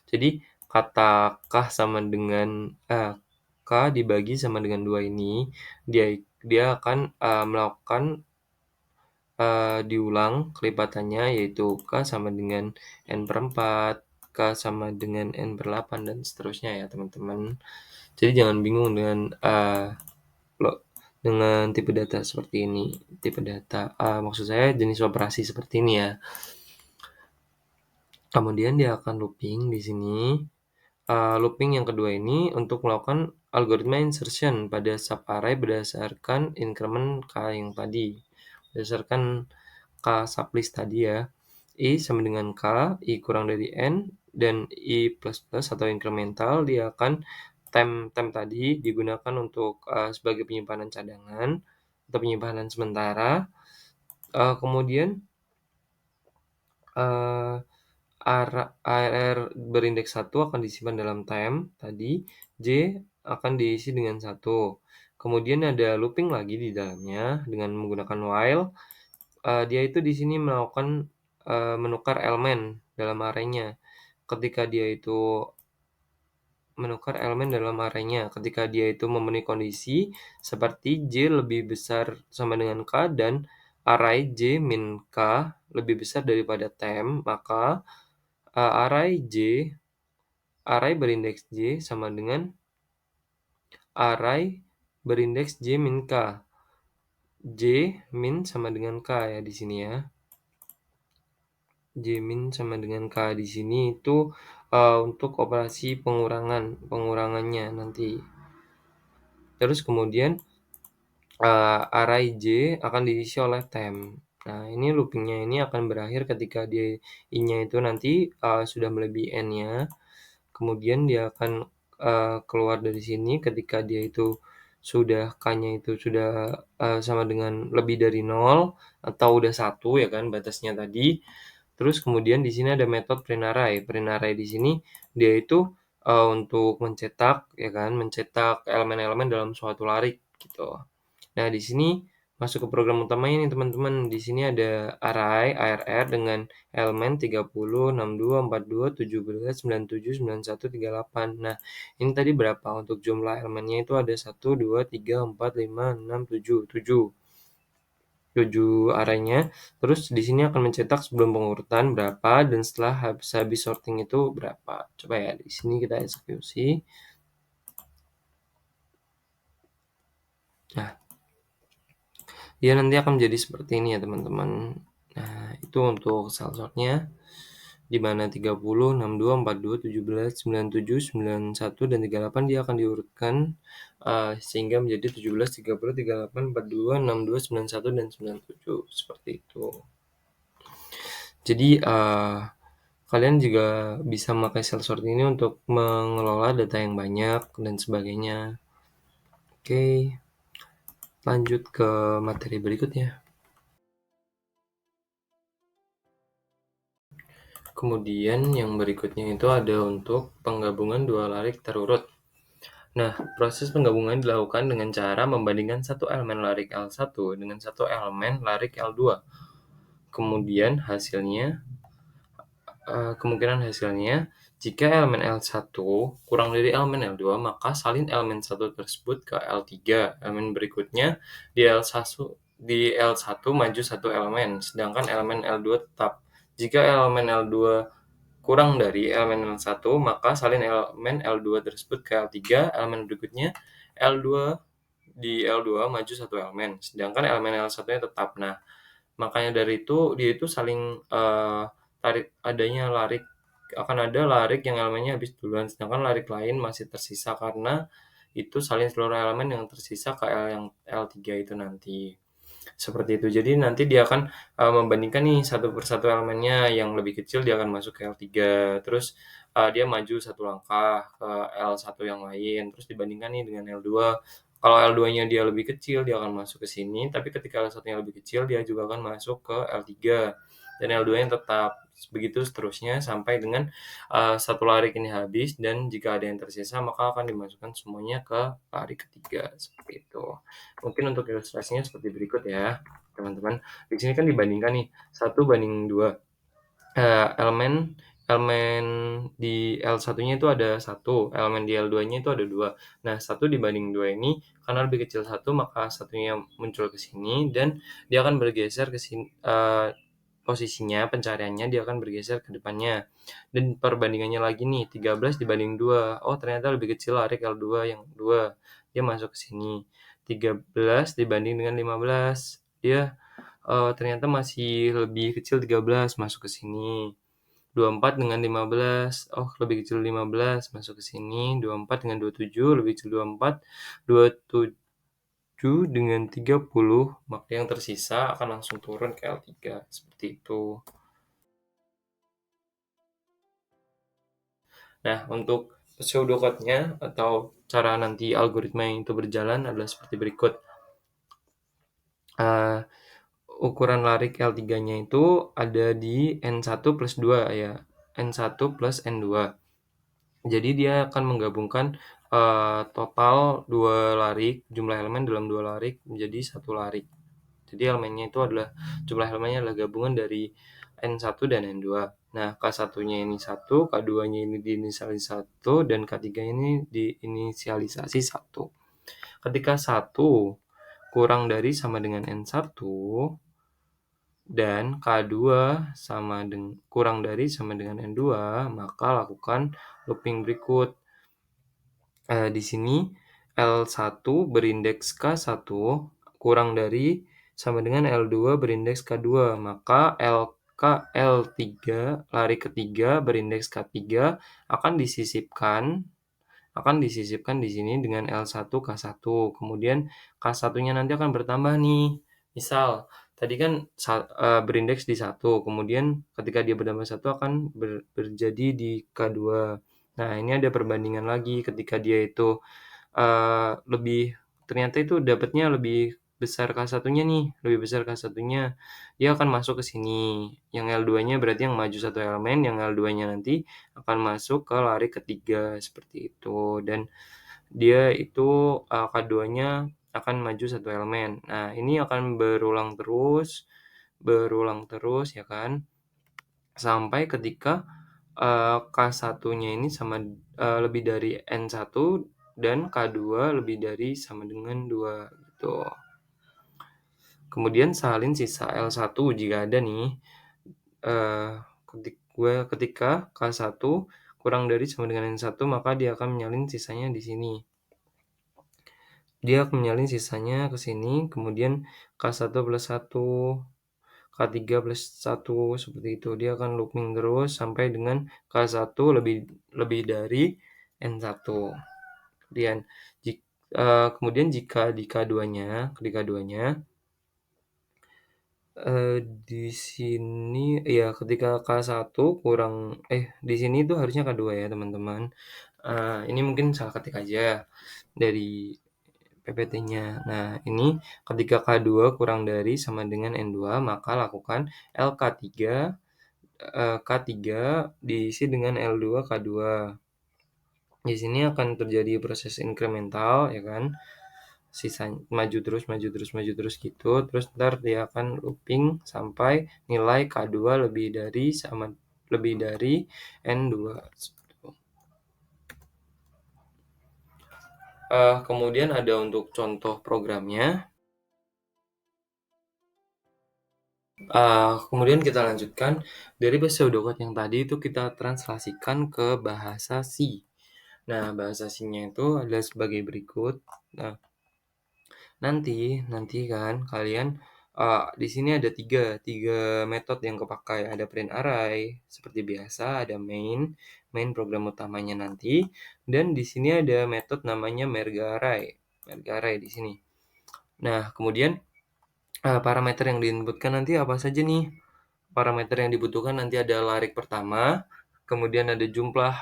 Jadi kata k sama dengan k dibagi sama dengan 2 ini, dia akan melakukan diulang kelipatannya, yaitu k sama dengan n per 4, k sama dengan n per 8, dan seterusnya ya teman-teman. Jadi jangan bingung dengan tipe data seperti ini. Tipe data, maksud saya jenis operasi seperti ini ya. Kemudian dia akan looping di sini. Looping yang kedua ini untuk melakukan algoritma insertion pada subarray berdasarkan increment k yang tadi. Berdasarkan k sublist tadi ya. I sama dengan k, i kurang dari n, dan i plus plus atau incremental dia akan temp tadi digunakan untuk sebagai penyimpanan cadangan atau penyimpanan sementara. Kemudian ARR berindeks 1 akan disimpan dalam temp tadi, J akan diisi dengan 1. Kemudian ada looping lagi di dalamnya dengan menggunakan while. Dia itu di sini melakukan menukar elemen dalam array-nya. Ketika dia itu memenuhi kondisi seperti J lebih besar sama dengan K dan array J min K lebih besar daripada temp, maka array berindeks J sama dengan array berindeks J min K. J min sama dengan K ya di sini ya. J min sama dengan K di sini itu untuk operasi pengurangannya nanti. Terus kemudian array J akan diisi oleh temp. Nah, ini loopingnya ini akan berakhir ketika i-nya itu nanti sudah melebihi n-nya. Kemudian dia akan keluar dari sini ketika dia itu sudah k-nya itu sudah sama dengan lebih dari 0 atau udah 1 ya kan batasnya tadi. Terus kemudian di sini ada metode print array. Print array di sini dia itu untuk mencetak ya kan, mencetak elemen-elemen dalam suatu larik gitu. Nah, di sini masuk ke program utamanya nih teman-teman. Di sini ada array ARR dengan elemen 30, 62, 42, 17, 97, 91, 38. Nah, ini tadi berapa? Untuk jumlah elemennya itu ada 1, 2, 3, 4, 5, 6, 7. 7 array-nya. Terus di sini akan mencetak sebelum pengurutan berapa dan setelah habis sorting itu berapa. Coba ya, di sini kita eksekusi. Nah, dia nanti akan menjadi seperti ini ya teman-teman. Nah, itu untuk cell sort-nya, di mana 30, 62, 42, 17, 97, 91, dan 38 dia akan diurutkan sehingga menjadi 17, 30, 38, 42, 62, 91, dan 97. Seperti itu. Jadi kalian juga bisa memakai cell sort ini untuk mengelola data yang banyak dan sebagainya. Oke, lanjut ke materi berikutnya. Kemudian yang berikutnya itu ada untuk penggabungan dua larik terurut. Nah, proses penggabungan dilakukan dengan cara membandingkan satu elemen larik L1 dengan satu elemen larik L2. Kemudian kemungkinan hasilnya, jika elemen L1 kurang dari elemen L2, maka salin elemen 1 tersebut ke L3. Elemen berikutnya di L1 maju satu elemen, sedangkan elemen L2 tetap. Jika elemen L2 kurang dari elemen L1, maka salin elemen L2 tersebut ke L3, elemen berikutnya L2 di L2 maju satu elemen, sedangkan elemen L1-nya tetap. Nah, makanya dari itu dia itu saling tarik adanya larik akan ada larik yang elemennya habis duluan, sedangkan larik lain masih tersisa karena itu salin seluruh elemen yang tersisa ke yang L3 itu nanti. Seperti itu. Jadi nanti dia akan membandingkan nih satu persatu elemennya, yang lebih kecil dia akan masuk ke L3, terus dia maju satu langkah ke L1 yang lain, terus dibandingkan nih dengan L2. Kalau L2-nya dia lebih kecil, dia akan masuk ke sini, tapi ketika L1-nya lebih kecil, dia juga akan masuk ke L3. Dan L2-nya tetap. Begitu seterusnya sampai dengan satu larik ini habis, dan jika ada yang tersisa, maka akan dimasukkan semuanya ke larik ketiga. Seperti itu. Mungkin untuk ilustrasinya seperti berikut ya, teman-teman. Di sini kan dibandingkan nih, 1:2. Elemen elemen di L1-nya itu ada 1, elemen di L2-nya itu ada 2. Nah, 1 dibanding 2 ini karena lebih kecil 1, maka satunya muncul ke sini dan dia akan bergeser ke sini, posisinya, pencariannya dia akan bergeser ke depannya. Dan perbandingannya lagi nih, 13 dibanding 2. Oh, ternyata lebih kecil larik L2 yang 2. Dia masuk ke sini. 13 dibanding dengan 15. Dia ternyata masih lebih kecil 13, masuk ke sini. 24 dengan 15, oh lebih kecil 15, masuk ke sini. 24 dengan 27, lebih kecil 24. 27 dengan 30, maka yang tersisa akan langsung turun ke L3. Seperti itu. Nah, untuk pseudocode-nya atau cara nanti algoritma yang itu berjalan adalah seperti berikut. Uh, Ukuran larik L3-nya itu ada di N1 plus 2 ya, N1 plus N2. Jadi dia akan menggabungkan total 2 larik, jumlah elemen dalam 2 larik menjadi 1 larik. Jadi elemennya itu adalah, jumlah elemennya adalah gabungan dari N1 dan N2. Nah, K1-nya ini 1, K2-nya ini diinisialisasi 1, dan K3 ini diinisialisasi 1. Ketika 1 kurang dari sama dengan N1, dan K2 kurang dari sama dengan N2, maka lakukan looping berikut. Di sini L1 berindeks K1 kurang dari sama dengan L2 berindeks K2, maka L3 lari ketiga berindeks K3 akan disisipkan di sini dengan L1 K1. Kemudian K1-nya nanti akan bertambah nih. Misal tadi kan berindeks di 1, kemudian ketika dia bertambah 1 akan berjadi di K2. Nah, ini ada perbandingan lagi ketika dia itu ternyata itu dapatnya lebih besar K1-nya nih, lebih besar K1-nya. Dia akan masuk ke sini. Yang L2-nya berarti yang maju satu elemen, yang L2-nya nanti akan masuk ke lari ketiga seperti itu. Dan dia itu K2-nya akan maju satu elemen. Nah, ini akan berulang terus ya kan, sampai ketika K1-nya ini lebih dari N1 dan K2 lebih dari sama dengan 2 gitu. Kemudian salin sisa L1 jika ada nih, ketika K1 kurang dari sama dengan N1, maka dia akan menyalin sisanya di sini. Dia akan menyalin sisanya ke sini, kemudian K1 plus 1, K3 plus 1, seperti itu. Dia akan looping terus sampai dengan K1 lebih dari N1. Kemudian jika di K2-nya di sini ya, ketika K1 di sini itu harusnya K2 ya, teman-teman. Ini mungkin salah ketik aja dari PPT-nya. Nah, ini ketika K2 kurang dari sama dengan N2, maka lakukan K3 diisi dengan L2 K2. Di sini akan terjadi proses inkremental ya kan. Sisanya maju terus gitu. Terus ntar dia akan looping sampai nilai K2 lebih dari N2. Kemudian ada untuk contoh programnya. Kemudian kita lanjutkan dari pseudocode yang tadi itu kita translasikan ke bahasa C. Nah, bahasa C-nya itu adalah sebagai berikut. Nah, nanti kan kalian, di sini ada tiga metode yang kepakai, ada print array seperti biasa, ada main program utamanya nanti, dan di sini ada metode namanya merge array di sini. Nah, kemudian, parameter yang di-input-kan nanti apa saja nih? Parameter yang dibutuhkan nanti ada larik pertama, kemudian ada jumlah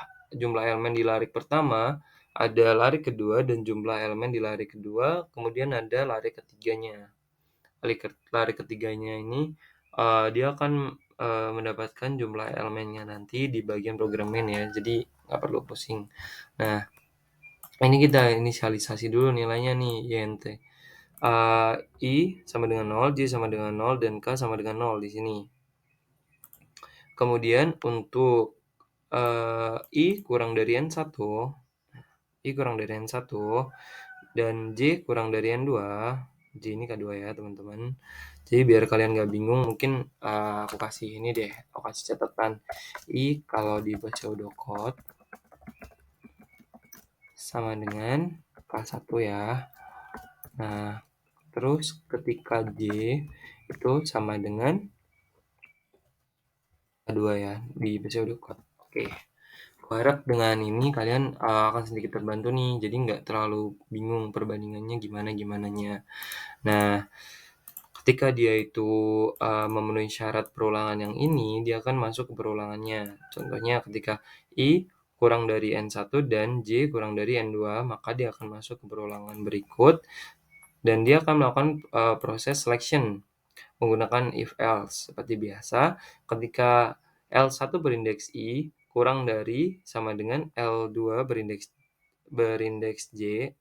elemen di larik pertama, ada larik kedua dan jumlah elemen di larik kedua, kemudian ada larik ketiganya. Larik ketiganya ini dia akan mendapatkan jumlah elemennya nanti di bagian program main ya, jadi nggak perlu pusing. Nah, ini kita inisialisasi dulu nilainya nih, int. I sama dengan 0, J sama dengan 0, dan K sama dengan 0 di sini. Kemudian untuk I kurang dari N1, dan J kurang dari N2, J ini K2 ya teman-teman. Jadi biar kalian nggak bingung, mungkin aku kasih ini deh, aku kasih catatan. I kalau di pseudocode sama dengan K1 ya. Nah, terus ketika J itu sama dengan K2 ya di pseudocode. Oke. Aku harap dengan ini kalian akan sedikit terbantu nih, jadi nggak terlalu bingung perbandingannya gimana-gimananya. Nah, ketika dia itu memenuhi syarat perulangan yang ini, dia akan masuk ke perulangannya. Contohnya ketika I kurang dari N1 dan J kurang dari N2, maka dia akan masuk ke perulangan berikut, dan dia akan melakukan proses selection menggunakan if else seperti biasa. Ketika L1 berindeks I kurang dari sama dengan L2 berindeks J,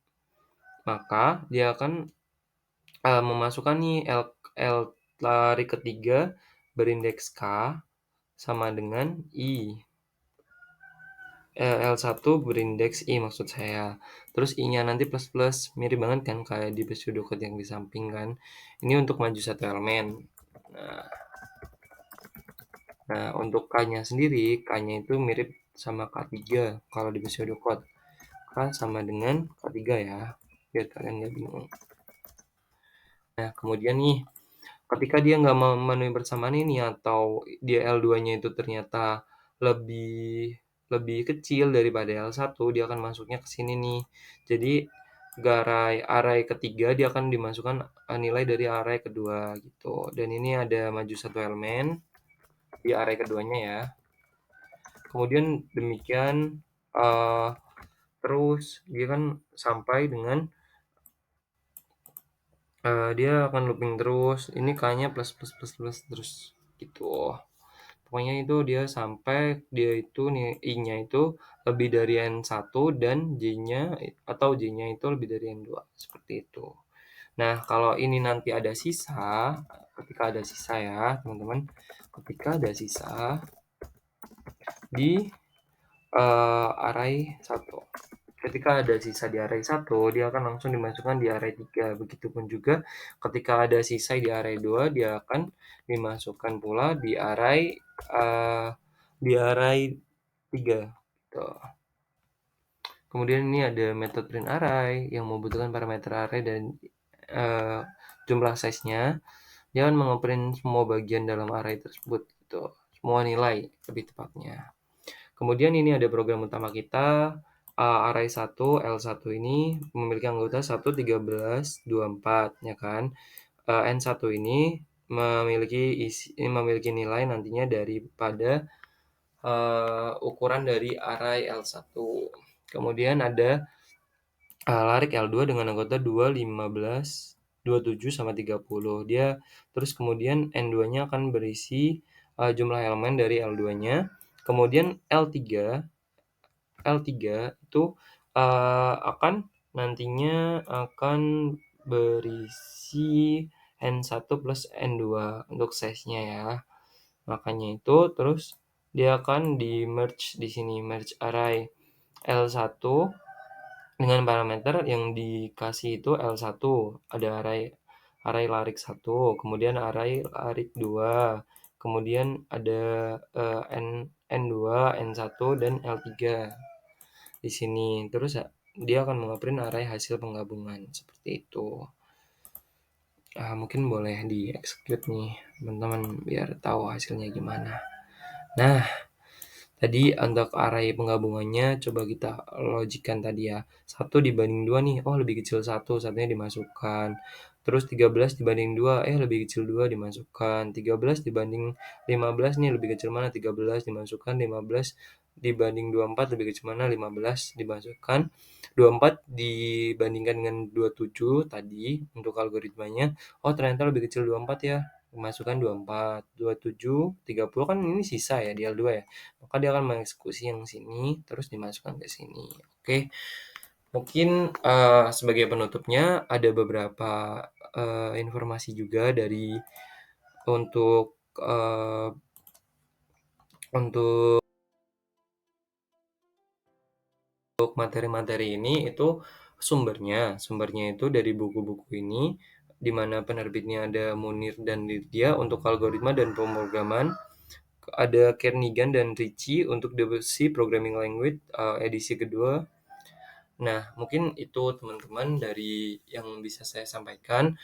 maka dia akan memasukkan nih L larik ketiga berindeks K sama dengan I. L1 berindeks I maksud saya. Terus I-nya nanti plus-plus, mirip banget kan kayak di pseudocode yang di samping kan. Ini untuk maju satu elemen. Nah, untuk K-nya sendiri, K-nya itu mirip sama K3 kalau di pseudocode. K sama dengan K3 ya, biar kalian nggak bingung. Nah, kemudian nih, ketika dia nggak memenuhi bersamaan ini atau dia L2-nya itu ternyata lebih lebih kecil daripada L1, dia akan masuknya ke sini nih. Jadi array ketiga dia akan dimasukkan nilai dari array kedua gitu. Dan ini ada maju satu elemen di array keduanya ya. Kemudian demikian terus dia kan sampai dengan dia akan looping terus. Ini K-nya plus plus plus plus terus gitu. Pokoknya itu dia sampai dia itu nih I-nya itu lebih dari N1 dan J-nya atau J-nya itu lebih dari N2 seperti itu. Nah, kalau ini nanti ada sisa, ketika ada sisa ya, teman-teman. Ketika ada sisa di array 1. Ketika ada sisa di array 1, dia akan langsung dimasukkan di array 3. Begitupun juga ketika ada sisa di array 2, dia akan dimasukkan pula di array 3 gitu. Kemudian ini ada metode print array yang membutuhkan parameter array dan jumlah size-nya. Dia akan mengeprint semua bagian dalam array tersebut gitu. Semua nilai lebih tepatnya. Kemudian ini ada program utama kita, array 1, L1 ini memiliki anggota 1, 13, 24 ya kan. N1 ini memiliki nilai nantinya daripada ukuran dari array L1. Kemudian ada larik L2 dengan anggota 2, 15, 27 sama 30. Dia terus kemudian N2-nya akan berisi jumlah elemen dari L2-nya. Kemudian L3 itu akan nantinya akan berisi N1 plus N2 untuk size-nya ya. Makanya itu terus dia akan di merge di sini, merge array L1 dengan parameter yang dikasih itu L1, ada array array larik 1, kemudian array larik 2, kemudian ada N2, N1, dan L3 di sini. Terus dia akan mengoprint array hasil penggabungan seperti itu. Mungkin boleh di-execute nih teman-teman biar tahu hasilnya gimana. Nah, tadi untuk array penggabungannya coba kita logikkan tadi ya. 1 dibanding 2 nih, oh lebih kecil 1, satunya dimasukkan. Terus 13 dibanding 2, lebih kecil 2 dimasukkan. 13 dibanding 15 nih, lebih kecil mana? 13 dimasukkan. 15 dibanding 24 lebih kecil mana? 15 dimasukkan. 24 dibandingkan dengan 27 tadi untuk algoritmanya. Oh ternyata lebih kecil 24 ya. Masukkan 24, 27, 30 kan ini sisa ya di L2 ya. Maka dia akan mengeksekusi yang sini terus dimasukkan ke sini. Oke. Mungkin sebagai penutupnya ada beberapa informasi juga dari untuk untuk materi-materi ini itu sumbernya itu dari buku-buku ini di mana penerbitnya ada Munir dan Lidya untuk algoritma dan pemrograman, ada Kernighan dan Ricci untuk The C Programming Language edisi kedua. Nah, mungkin itu teman-teman dari yang bisa saya sampaikan.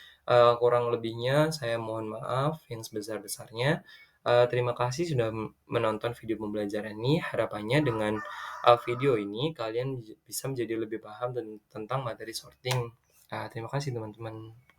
Kurang lebihnya saya mohon maaf yang sebesar-besarnya. Terima kasih sudah menonton video pembelajaran ini. Harapannya dengan video ini kalian bisa menjadi lebih paham tentang materi sorting. Terima kasih teman-teman.